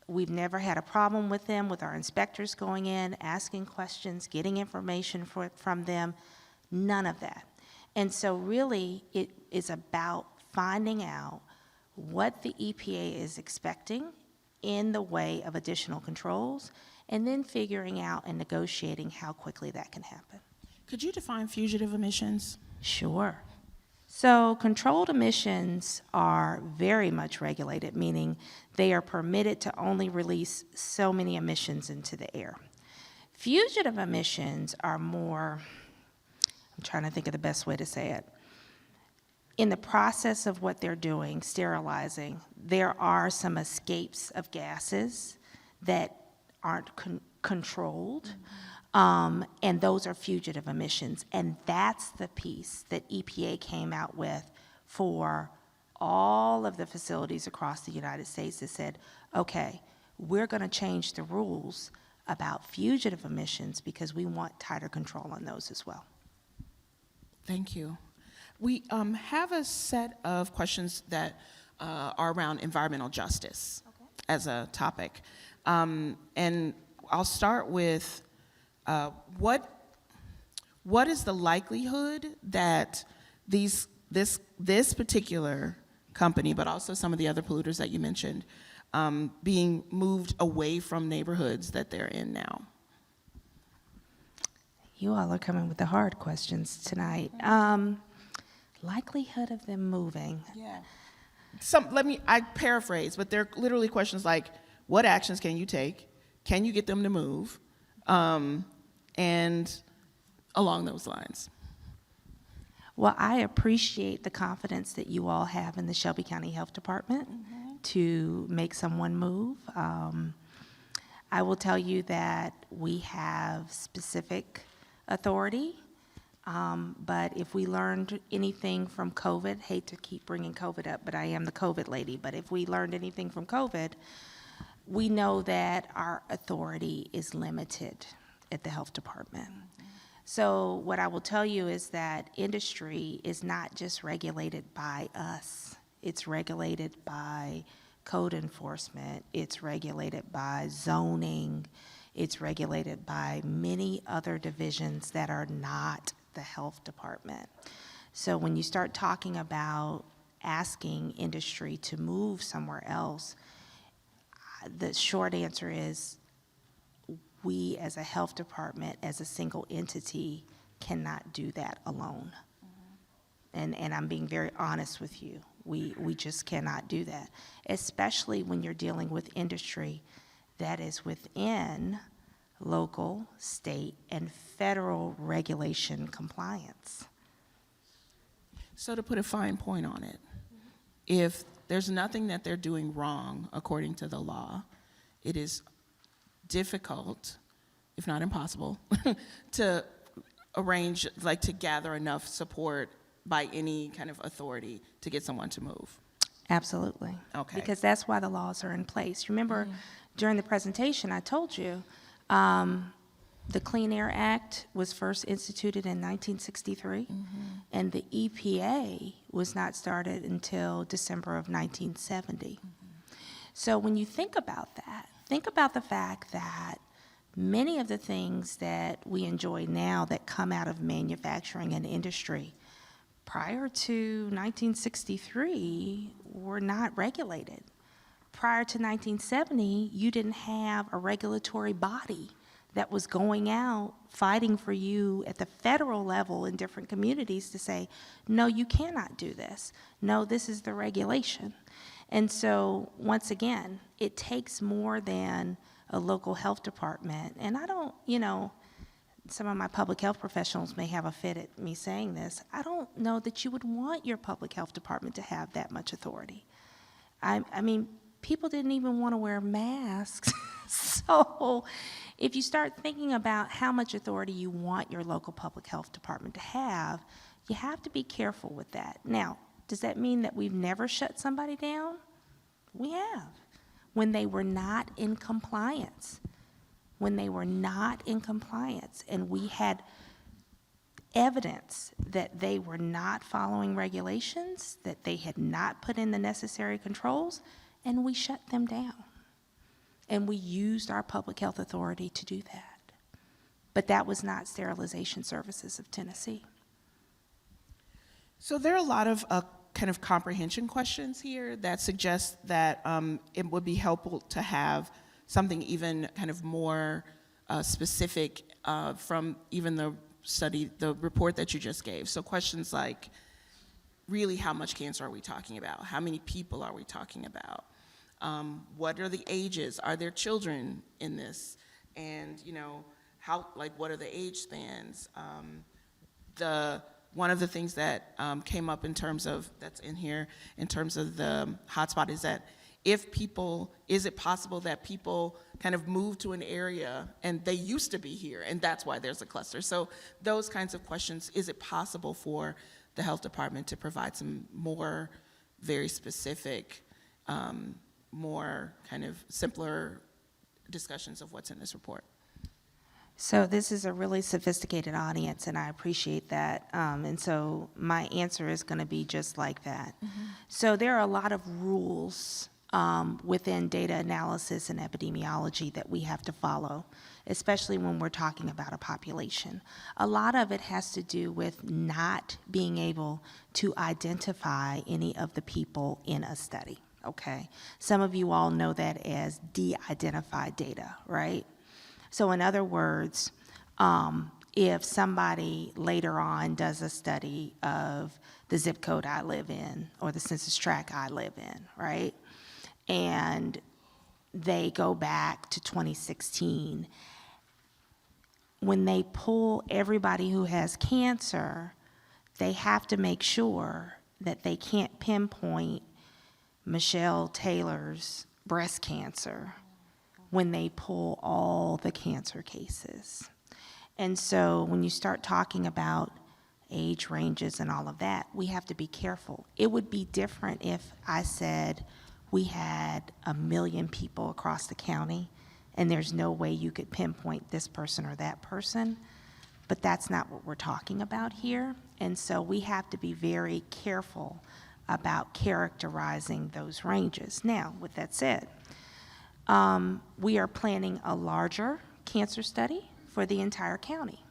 We've never had a problem with them, with our inspectors going in, asking questions, getting information from them, none of that. And so really, it is about finding out what the EPA is expecting in the way of additional controls, and then figuring out and negotiating how quickly that can happen. Could you define fugitive emissions? Sure. So controlled emissions are very much regulated, meaning they are permitted to only release so many emissions into the air. Fugitive emissions are more, I'm trying to think of the best way to say it. In the process of what they're doing, sterilizing, there are some escapes of gases that aren't controlled. And those are fugitive emissions. And that's the piece that EPA came out with for all of the facilities across the United States that said, okay, we're going to change the rules about fugitive emissions because we want tighter control on those as well. Thank you. We have a set of questions that are around environmental justice as a topic. And I'll start with what is the likelihood that this particular company, but also some of the other polluters that you mentioned, being moved away from neighborhoods that they're in now? You all are coming with the hard questions tonight. Likelihood of them moving. Yeah. I paraphrase, but they're literally questions like, what actions can you take? Can you get them to move? And along those lines. Well, I appreciate the confidence that you all have in the Shelby County Health Department to make someone move. I will tell you that we have specific authority, but if we learned anything from COVID, hate to keep bringing COVID up, but I am the COVID lady, but if we learned anything from COVID, we know that our authority is limited at the health department. So what I will tell you is that industry is not just regulated by us. It's regulated by code enforcement. It's regulated by zoning. It's regulated by many other divisions that are not the health department. So when you start talking about asking industry to move somewhere else, the short answer is we as a health department, as a single entity, cannot do that alone. And I'm being very honest with you. We just cannot do that, especially when you're dealing with industry that is within local, state, and federal regulation compliance. So to put a fine point on it, if there's nothing that they're doing wrong according to the law, it is difficult, if not impossible, to arrange, to gather enough support by any kind of authority to get someone to move. Absolutely. Okay. Because that's why the laws are in place. Remember, during the presentation, I told you, The Clean Air Act was first instituted in 1963, and the EPA was not started until December of 1970. So when you think about that, think about the fact that many of the things that we enjoy now that come out of manufacturing and industry prior to 1963 were not regulated. Prior to 1970, you didn't have a regulatory body that was going out fighting for you at the federal level in different communities to say, no, you cannot do this. No, this is the regulation. And so, once again, it takes more than a local health department. And I don't, some of my public health professionals may have a fit at me saying this. I don't know that you would want your public health department to have that much authority. I mean, people didn't even want to wear masks. So if you start thinking about how much authority you want your local public health department to have, you have to be careful with that. Now, does that mean that we've never shut somebody down? We have. When they were not in compliance. When they were not in compliance, and we had evidence that they were not following regulations, that they had not put in the necessary controls, and we shut them down. And we used our public health authority to do that. But that was not Sterilization Services of Tennessee. So there are a lot of kind of comprehension questions here that suggest that it would be helpful to have something even kind of more specific from even the study, the report that you just gave. So questions like, really, how much cancer are we talking about? How many people are we talking about? What are the ages? Are there children in this? And what are the age spans? One of the things that came up in terms of, that's in here, in terms of the hotspot is that is it possible that people kind of move to an area and they used to be here and that's why there's a cluster? So those kinds of questions, is it possible for the health department to provide some more very specific, more kind of simpler discussions of what's in this report? So this is a really sophisticated audience, and I appreciate that. And so my answer is going to be just like that. So there are a lot of rules within data analysis and epidemiology that we have to follow, especially when we're talking about a population. A lot of it has to do with not being able to identify any of the people in a study, okay? Some of you all know that as de-identified data, right? So in other words, if somebody later on does a study of the zip code I live in or the census tract I live in, right? And they go back to 2016, when they pull everybody who has cancer, they have to make sure that they can't pinpoint Michelle Taylor's breast cancer when they pull all the cancer cases. And so when you start talking about age ranges and all of that, we have to be careful. It would be different if I said we had 1 million people across the county and there's no way you could pinpoint this person or that person, but that's not what we're talking about here. And so we have to be very careful about characterizing those ranges. Now, with that said, we are planning a larger cancer study for the entire county.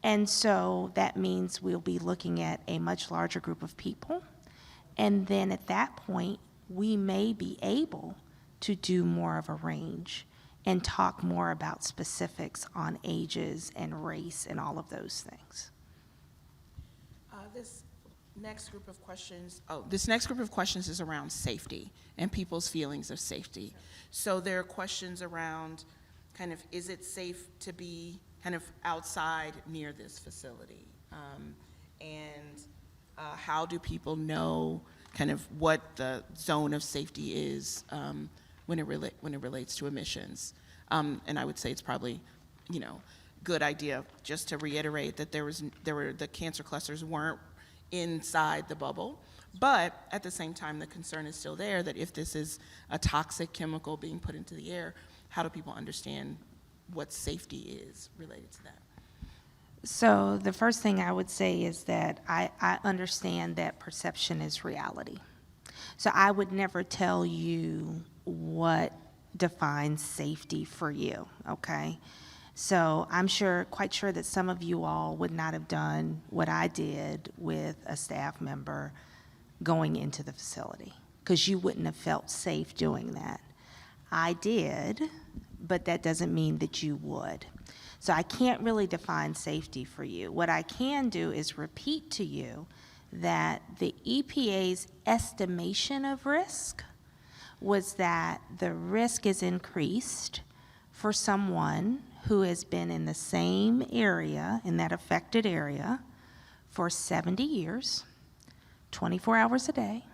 And so that means we'll be looking at a much larger group of people. And then at that point, we may be able to do more of a range and talk more about specifics on ages and race and all of those things. This next group of questions is around safety and people's feelings of safety. So there are questions around kind of, is it safe to be kind of outside near this facility? How do people know kind of what the zone of safety is when it relates to emissions? And I would say it's probably, good idea just to reiterate that the cancer clusters weren't inside the bubble, but at the same time the concern is still there that if this is a toxic chemical being put into the air, how do people understand what safety is related to that? So the first thing I would say is that I understand that perception is reality. So I would never tell you what defines safety for you, okay? So I'm quite sure that some of you all would not have done what I did with a staff member going into the facility, because you wouldn't have felt safe doing that. I did, but that doesn't mean that you would. So I can't really define safety for you. What I can do is repeat to you that the EPA's estimation of risk was that the risk is increased for someone who has been in the same area, in that affected area, for 70 years, 24 hours a day,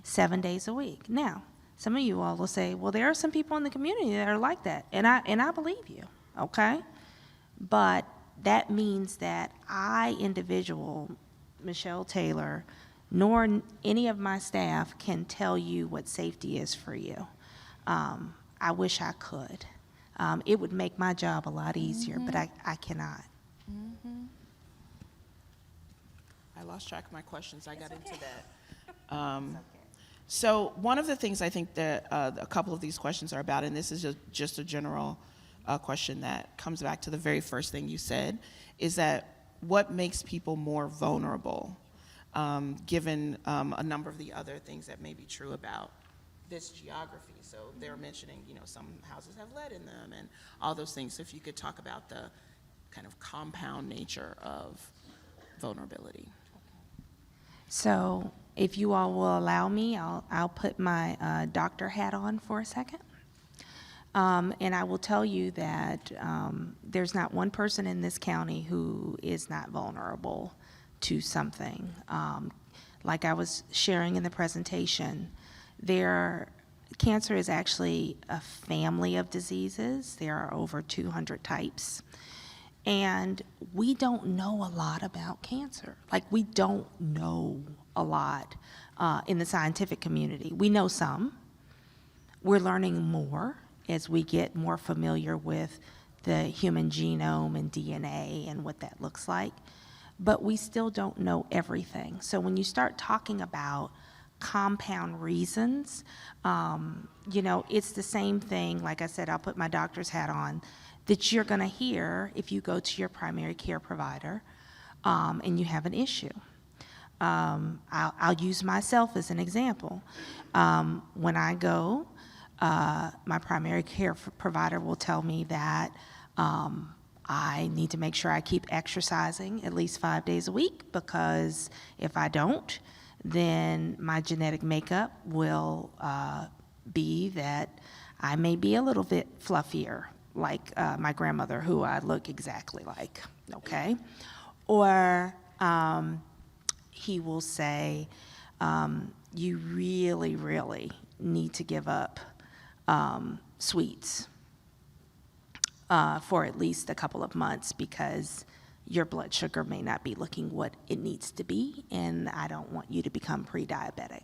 7 days a week. Now, some of you all will say, well, there are some people in the community that are like that, and I believe you, okay? But that means that Michelle Taylor, nor any of my staff can tell you what safety is for you. I wish I could. It would make my job a lot easier, but I cannot. I lost track of my questions. I got into that. So one of the things I think that a couple of these questions are about, and this is just a general question that comes back to the very first thing you said, is that what makes people more vulnerable, given a number of the other things that may be true about this geography? So they were mentioning, some houses have lead in them and all those things. So if you could talk about the kind of compound nature of vulnerability. So if you all will allow me, I'll put my doctor hat on for a second. And I will tell you that there's not one person in this county who is not vulnerable to something. Like I was sharing in the presentation, cancer is actually a family of diseases. There are over 200 types. And we don't know a lot about cancer. Like, we don't know a lot in the scientific community. We know some. We're learning more as we get more familiar with the human genome and DNA and what that looks like. But we still don't know everything. So when you start talking about compound reasons, it's the same thing. Like I said, I'll put my doctor's hat on, that you're going to hear if you go to your primary care provider and you have an issue. I'll use myself as an example. When I go, my primary care provider will tell me that I need to make sure I keep exercising at least 5 days a week, because if I don't, then my genetic makeup will be that I may be a little bit fluffier, like my grandmother, who I look exactly like, okay? Or he will say, you really, really need to give up sweets for at least a couple of months, because your blood sugar may not be looking what it needs to be, and I don't want you to become pre-diabetic.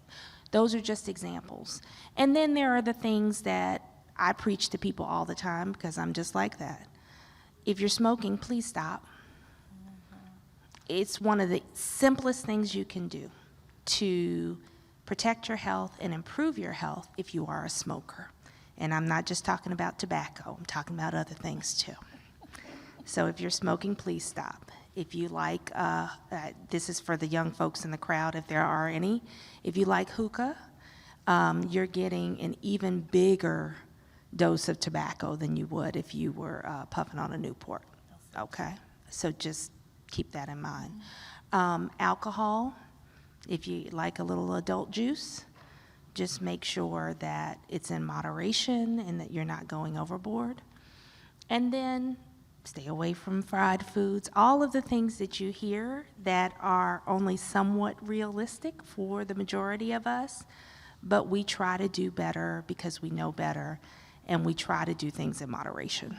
Those are just examples. And then there are the things that I preach to people all the time, because I'm just like that. If you're smoking, please stop. It's one of the simplest things you can do to protect your health and improve your health if you are a smoker. And I'm not just talking about tobacco, I'm talking about other things too. So if you're smoking, please stop. If you like, this is for the young folks in the crowd, if there are any, if you like hookah, you're getting an even bigger dose of tobacco than you would if you were puffing on a Newport, okay? So just keep that in mind. Alcohol, if you like a little adult juice, just make sure that it's in moderation and that you're not going overboard. And then stay away from fried foods. All of the things that you hear that are only somewhat realistic for the majority of us, but we try to do better because we know better, and we try to do things in moderation.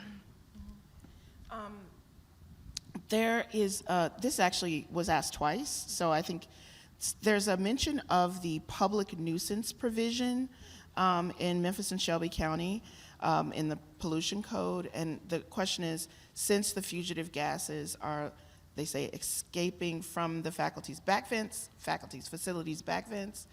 There is, this actually was asked twice, so I think there's a mention of the public nuisance provision in Memphis and Shelby County. in the pollution code. And the question is, since the fugitive gases are, they say, escaping from the facility's back vents,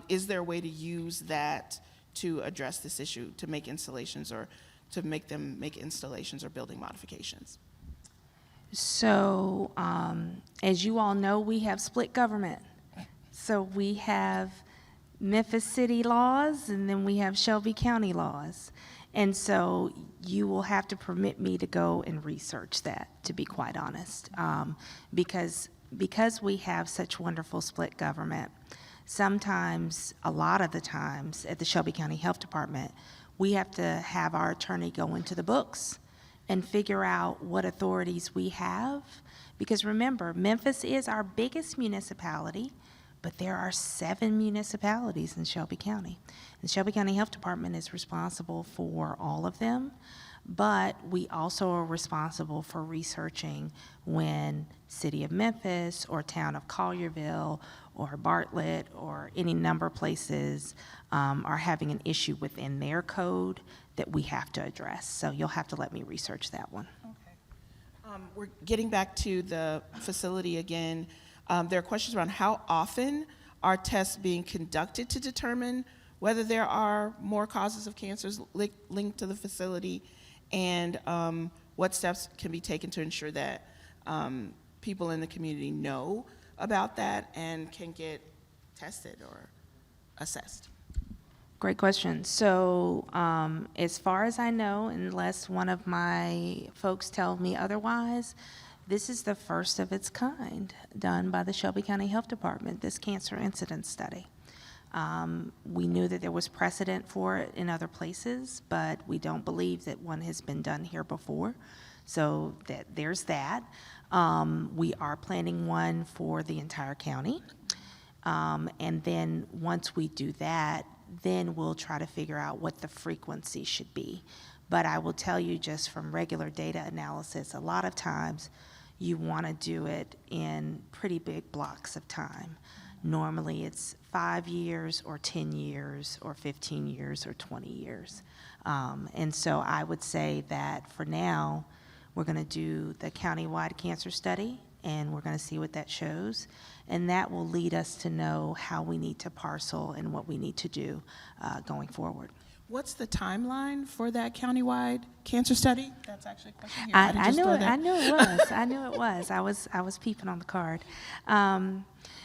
is there a way to use that to address this issue, to make installations or to make them make installations or building modifications? So, as you all know, we have split government. So we have Memphis City laws, and then we have Shelby County laws. And so you will have to permit me to go and research that, to be quite honest. Because we have such wonderful split government, sometimes, a lot of the times, at the Shelby County Health Department, we have to have our attorney go into the books and figure out what authorities we have. Because remember, Memphis is our biggest municipality, but there are 7 municipalities in Shelby County. The Shelby County Health Department is responsible for all of them, but we also are responsible for researching when City of Memphis or Town of Collierville or Bartlett or any number of places are having an issue within their code that we have to address. So you'll have to let me research that one. Okay. We're getting back to the facility again. There are questions around how often are tests being conducted to determine whether there are more causes of cancers linked to the facility, and what steps can be taken to ensure that people in the community know about that and can get tested or assessed. Great question. So as far as I know, unless one of my folks tell me otherwise, this is the first of its kind done by the Shelby County Health Department, this cancer incidence study. We knew that there was precedent for it in other places, but we don't believe that one has been done here before. So there's that. We are planning one for the entire county. And then once we do that, then we'll try to figure out what the frequency should be. But I will tell you, just from regular data analysis, a lot of times you want to do it in pretty big blocks of time. Normally it's 5 years or 10 years or 15 years or 20 years. And so I would say that for now, we're going to do the countywide cancer study, and we're going to see what that shows. And that will lead us to know how we need to parcel and what we need to do going forward. What's the timeline for that countywide cancer study? That's actually a question here. I knew it was. I knew it was. I was peeping on the card.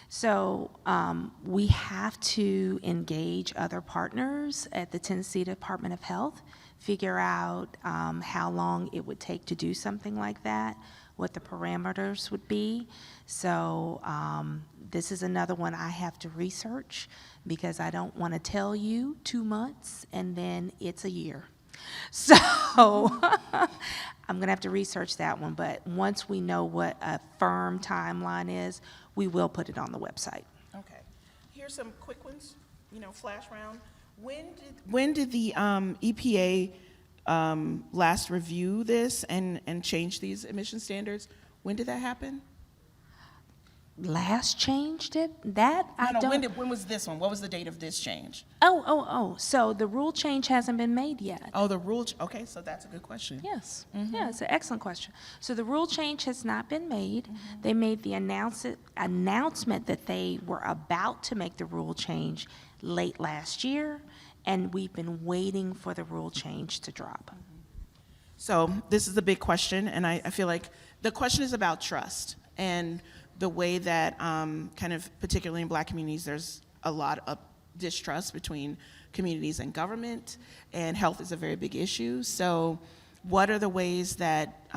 So we have to engage other partners at the Tennessee Department of Health, figure out how long it would take to do something like that, what the parameters would be. So this is another one I have to research, because I don't want to tell you 2 months and then it's a year. So I'm going to have to research that one. But once we know what a firm timeline is, we will put it on the website. Okay. Here's some quick ones, flash round. When did the EPA last review this and change these emission standards? When did that happen? Last changed it? That I don't. When was this one? What was the date of this change? Oh. So the rule change hasn't been made yet. Oh, the rule. Okay, so that's a good question. Yes. Yeah, it's an excellent question. So the rule change has not been made. They made the announcement that they were about to make the rule change late last year, and we've been waiting for the rule change to drop. So this is the big question, and I feel like the question is about trust and the way that kind of, particularly in Black communities, there's a lot of distrust between communities and government, and health is a very big issue. So what are the ways that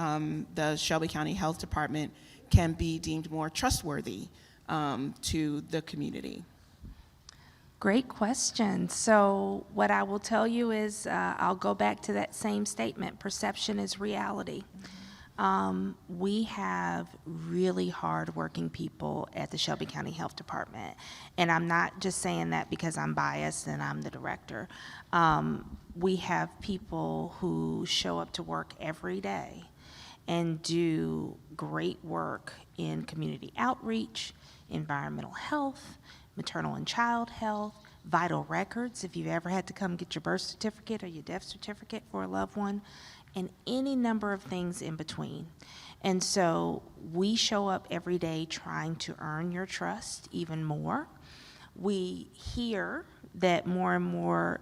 the Shelby County Health Department can be deemed more trustworthy to the community? Great question. So what I will tell you is I'll go back to that same statement, perception is reality. We have really hardworking people at the Shelby County Health Department. And I'm not just saying that because I'm biased and I'm the director. We have people who show up to work every day and do great work in community outreach, environmental health, maternal and child health, vital records, if you've ever had to come get your birth certificate or your death certificate for a loved one, and any number of things in between. And so we show up every day trying to earn your trust even more. We hear that more and more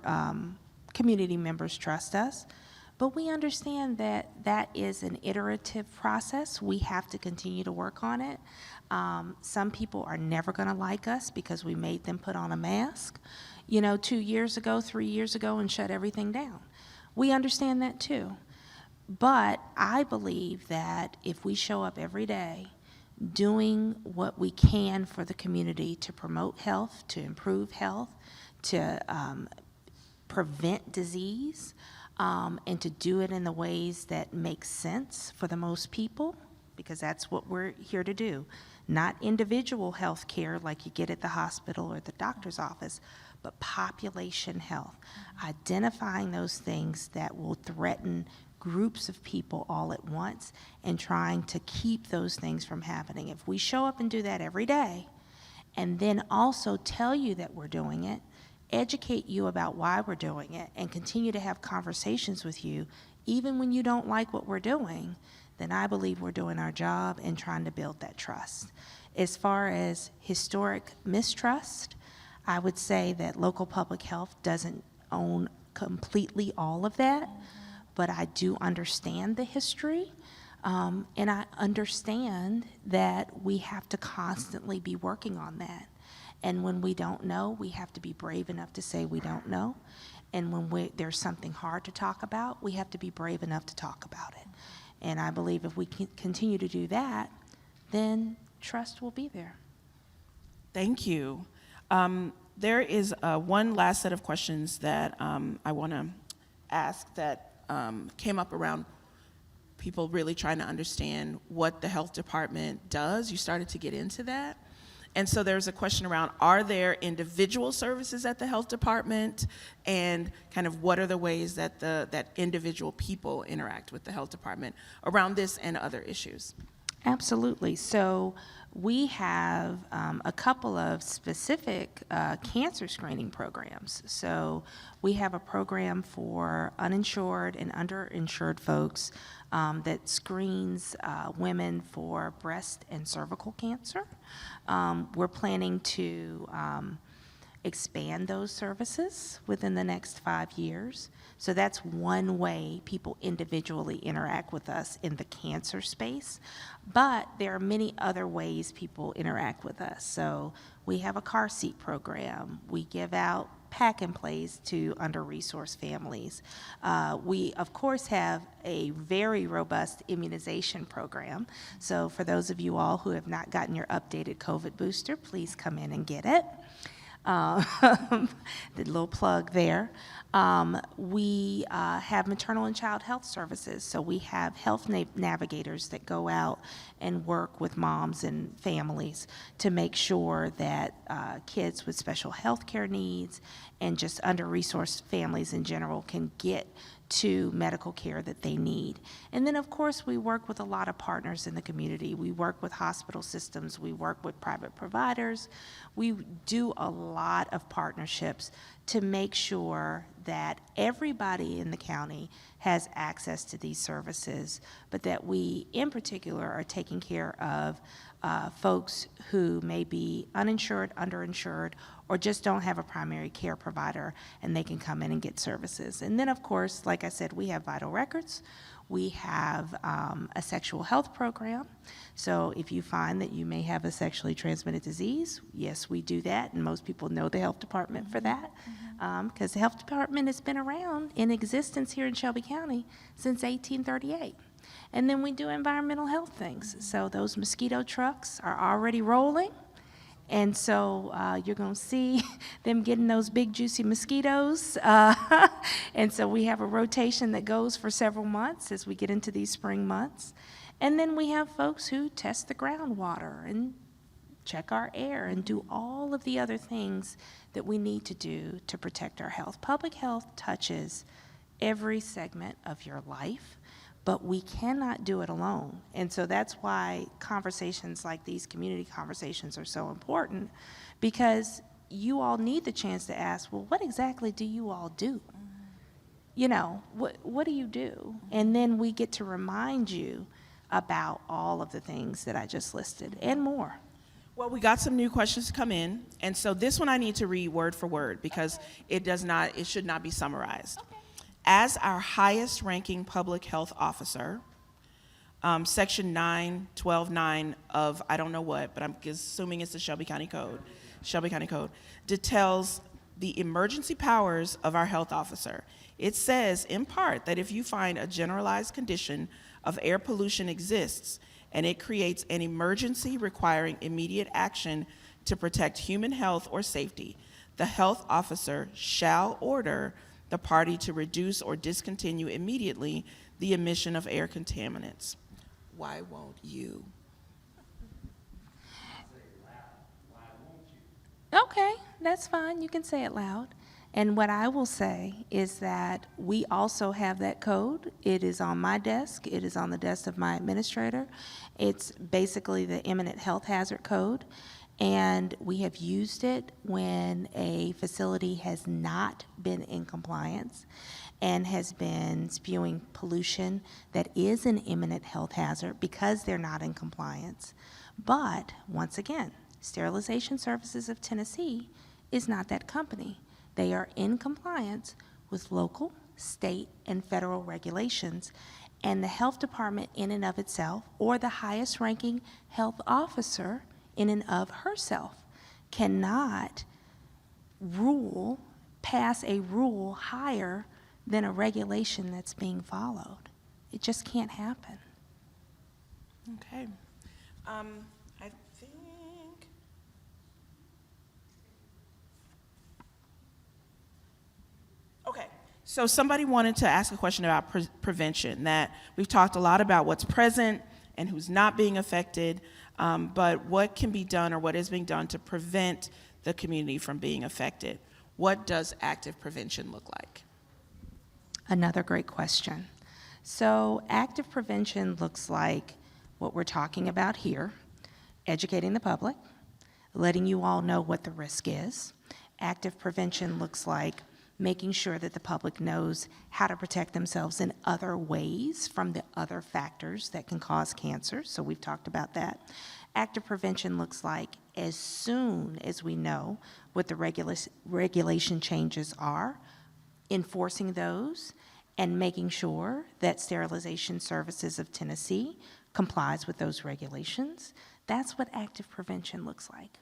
community members trust us, but we understand that that is an iterative process. We have to continue to work on it. Some people are never going to like us because we made them put on a mask, 2 years ago, 3 years ago, and shut everything down. We understand that too. But I believe that if we show up every day doing what we can for the community to promote health, to improve health, to prevent disease, and to do it in the ways that make sense for the most people, because that's what we're here to do. Not individual health care like you get at the hospital or the doctor's office, but population health. Identifying those things that will threaten groups of people all at once and trying to keep those things from happening. If we show up and do that every day, and then also tell you that we're doing it, educate you about why we're doing it, and continue to have conversations with you, even when you don't like what we're doing, then I believe we're doing our job in trying to build that trust. As far as historic mistrust, I would say that local public health doesn't own completely all of that, but I do understand the history, and I understand that we have to constantly be working on that. And when we don't know, we have to be brave enough to say we don't know. And when there's something hard to talk about, we have to be brave enough to talk about it. And I believe if we can continue to do that, then trust will be there. Thank you. There is one last set of questions that I want to ask that came up around people really trying to understand what the health department does. You started to get into that. And so there's a question around, are there individual services at the health department, and kind of what are the ways that that individual people interact with the health department around this and other issues? Absolutely. So we have a couple of specific cancer screening programs. So we have a program for uninsured and underinsured folks that screens women for breast and cervical cancer. We're planning to expand those services within the next 5 years. So that's one way people individually interact with us in the cancer space. But there are many other ways people interact with us. So we have a car seat program. We give out pack and plays to under-resourced families. We, of course, have a very robust immunization program. So for those of you all who have not gotten your updated COVID booster, please come in and get it. The little plug there. We have maternal and child health services. So we have health navigators that go out and work with moms and families to make sure that kids with special health care needs and just under-resourced families in general can get to medical care that they need. And then, of course, we work with a lot of partners in the community. We work with hospital systems. We work with private providers. We do a lot of partnerships to make sure that everybody in the county has access to these services, but that we, in particular, are taking care of folks who may be uninsured, underinsured, or just don't have a primary care provider, and they can come in and get services. And then, of course, like I said, we have vital records. We have a sexual health program. So if you find that you may have a sexually transmitted disease, yes, we do that, and most people know the health department for that, because the health department has been around in existence here in Shelby County since 1838. And then we do environmental health things. So those mosquito trucks are already rolling. And so you're going to see them getting those big, juicy mosquitoes. And so we have a rotation that goes for several months as we get into these spring months. And then we have folks who test the groundwater and check our air and do all of the other things that we need to do to protect our health. Public health touches every segment of your life, but we cannot do it alone. And so that's why conversations like these, community conversations, are so important, because you all need the chance to ask, well, what exactly do you all do? You know, what do you do? And then we get to remind you about all of the things that I just listed and more. Well, we got some new questions to come in, and so this one I need to read word for word because it should not be summarized. As our highest ranking public health officer, section 912.9 of I don't know what, but I'm assuming it's the Shelby County Code, details the emergency powers of our health officer. It says, in part, that if you find a generalized condition of air pollution exists and it creates an emergency requiring immediate action to protect human health or safety, the health officer shall order the party to reduce or discontinue immediately the emission of air contaminants. Why won't you? Okay, that's fine. You can say it loud. And what I will say is that we also have that code. It is on my desk. It is on the desk of my administrator. It's basically the imminent health hazard code. And we have used it when a facility has not been in compliance and has been spewing pollution that is an imminent health hazard because they're not in compliance. But once again, Sterilization Services of Tennessee is not that company. They are in compliance with local, state, and federal regulations, and the health department in and of itself, or the highest ranking health officer in and of herself, cannot pass a rule higher than a regulation that's being followed. It just can't happen. Okay. I think. Okay. So somebody wanted to ask a question about prevention, that we've talked a lot about what's present and who's not being affected, but what can be done or what is being done to prevent the community from being affected? What does active prevention look like? Another great question. So active prevention looks like what we're talking about here, educating the public, letting you all know what the risk is. Active prevention looks like making sure that the public knows how to protect themselves in other ways from the other factors that can cause cancer. So we've talked about that. Active prevention looks like as soon as we know what the regulation changes are, enforcing those and making sure that Sterilization Services of Tennessee complies with those regulations. That's what active prevention looks like.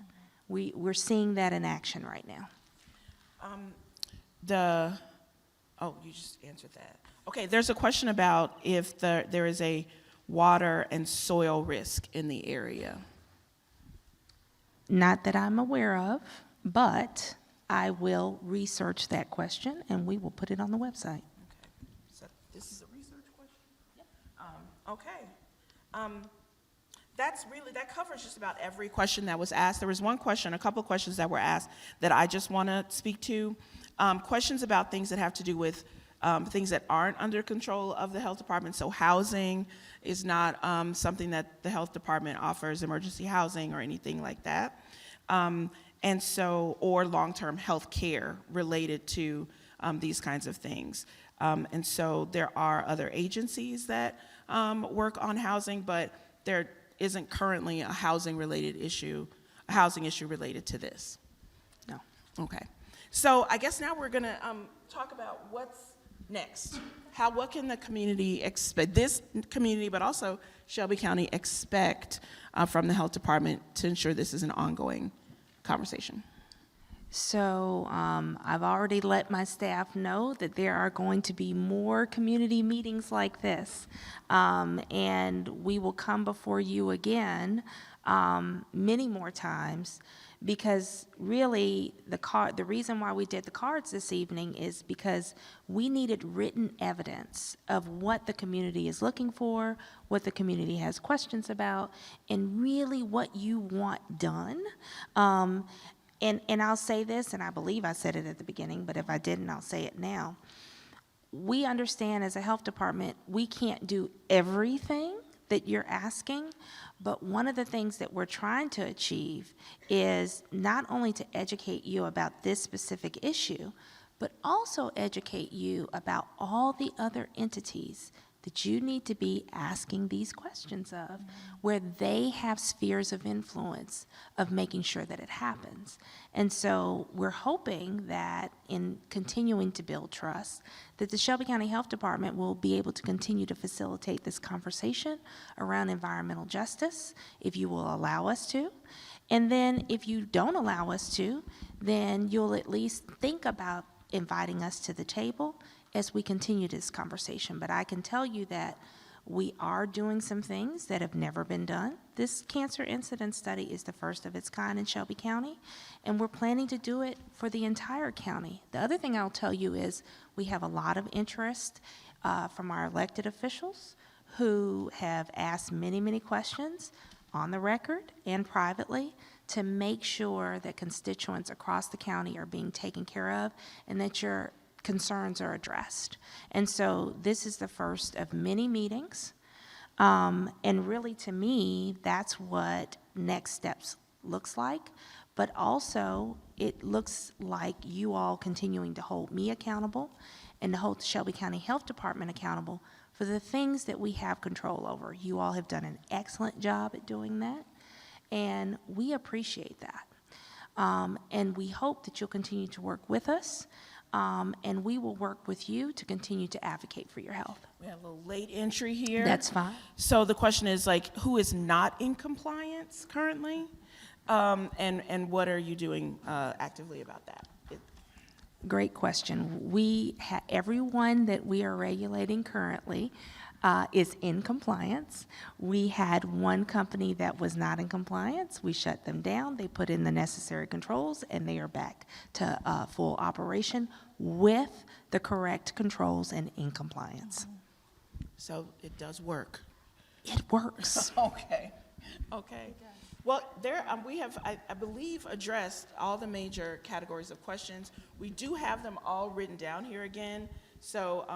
We're seeing that in action right now. You just answered that. Okay, there's a question about if there is a water and soil risk in the area. Not that I'm aware of, but I will research that question and we will put it on the website. Okay, so this is a research question? Yep. Okay. That covers just about every question that was asked. There was one question, a couple of questions that were asked that I just want to speak to. Questions about things that have to do with things that aren't under control of the health department. So housing is not something that the health department offers, emergency housing or anything like that. Or long-term health care related to these kinds of things. And so there are other agencies that work on housing, but there isn't currently a housing issue related to this. No. Okay. So I guess now we're going to talk about what's next. What can the community expect, this community, but also Shelby County, expect from the health department to ensure this is an ongoing conversation? So I've already let my staff know that there are going to be more community meetings like this. And we will come before you again many more times, because really the reason why we did the cards this evening is because we needed written evidence of what the community is looking for, what the community has questions about, and really what you want done. And I'll say this, and I believe I said it at the beginning, but if I didn't, I'll say it now. We understand as a health department, we can't do everything that you're asking, but one of the things that we're trying to achieve is not only to educate you about this specific issue, but also educate you about all the other entities that you need to be asking these questions of, where they have spheres of influence of making sure that it happens. And so we're hoping that in continuing to build trust, that the Shelby County Health Department will be able to continue to facilitate this conversation around environmental justice, if you will allow us to. And then if you don't allow us to, then you'll at least think about inviting us to the table as we continue this conversation. But I can tell you that we are doing some things that have never been done. This cancer incidence study is the first of its kind in Shelby County, and we're planning to do it for the entire county. The other thing I'll tell you is we have a lot of interest from our elected officials who have asked many, many questions on the record and privately to make sure that constituents across the county are being taken care of and that your concerns are addressed. And so this is the first of many meetings. And really, to me, that's what next steps looks like. But also, it looks like you all continuing to hold me accountable and to hold the Shelby County Health Department accountable for the things that we have control over. You all have done an excellent job at doing that, and we appreciate that. And we hope that you'll continue to work with us. And we will work with you to continue to advocate for your health. We have a little late entry here. That's fine. So the question is, like, who is not in compliance currently? And what are you doing actively about that? Great question. Everyone that we are regulating currently is in compliance. We had one company that was not in compliance. We shut them down. They put in the necessary controls, and they are back to full operation with the correct controls and in compliance. So it does work. It works. Okay. Well, we have, I believe, addressed all the major categories of questions. We do have them all written down here again. So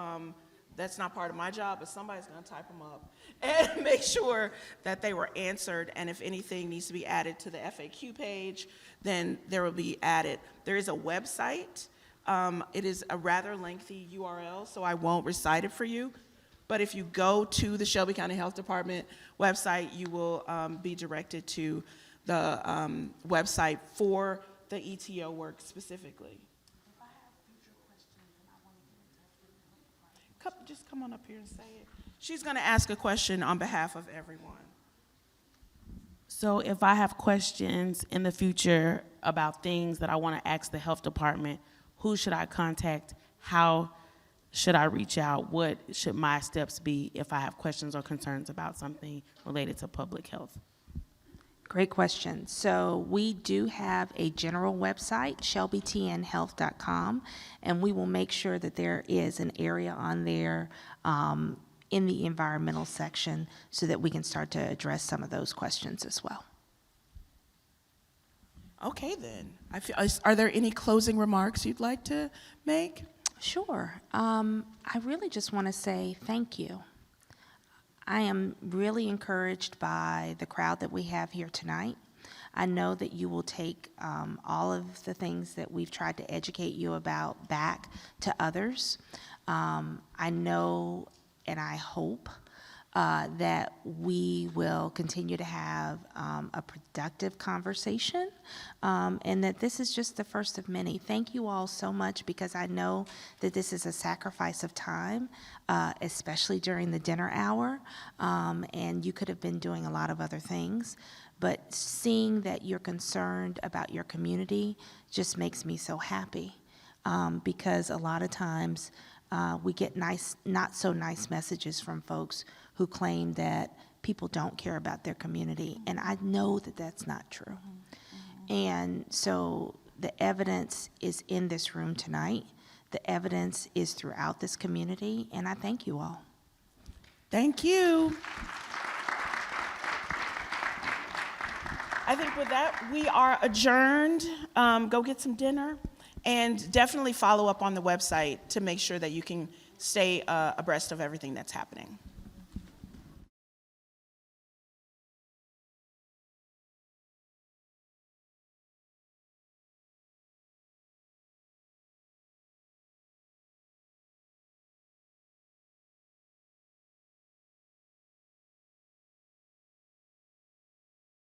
that's not part of my job, but somebody's going to type them up and make sure that they were answered. And if anything needs to be added to the FAQ page, then there will be added. There is a website. It is a rather lengthy URL, so I won't recite it for you. But if you go to the Shelby County Health Department website, you will be directed to the website for the EtO work specifically. Just come on up here and say it. She's going to ask a question on behalf of everyone. So if I have questions in the future about things that I want to ask the health department, who should I contact? How should I reach out? What should my steps be if I have questions or concerns about something related to public health? Great question. So we do have a general website, shelbytnhealth.com, and we will make sure that there is an area on there in the environmental section so that we can start to address some of those questions as well. Okay, then. Are there any closing remarks you'd like to make? Sure. I really just want to say thank you. I am really encouraged by the crowd that we have here tonight. I know that you will take all of the things that we've tried to educate you about back to others. I know and I hope that we will continue to have a productive conversation and that this is just the first of many. Thank you all so much, because I know that this is a sacrifice of time, especially during the dinner hour, and you could have been doing a lot of other things. But seeing that you're concerned about your community just makes me so happy, because a lot of times we get not so nice messages from folks who claim that people don't care about their community, and I know that that's not true. And so the evidence is in this room tonight. The evidence is throughout this community, and I thank you all. Thank you. I think with that, we are adjourned. Go get some dinner, and definitely follow up on the website to make sure that you can stay abreast of everything that's happening.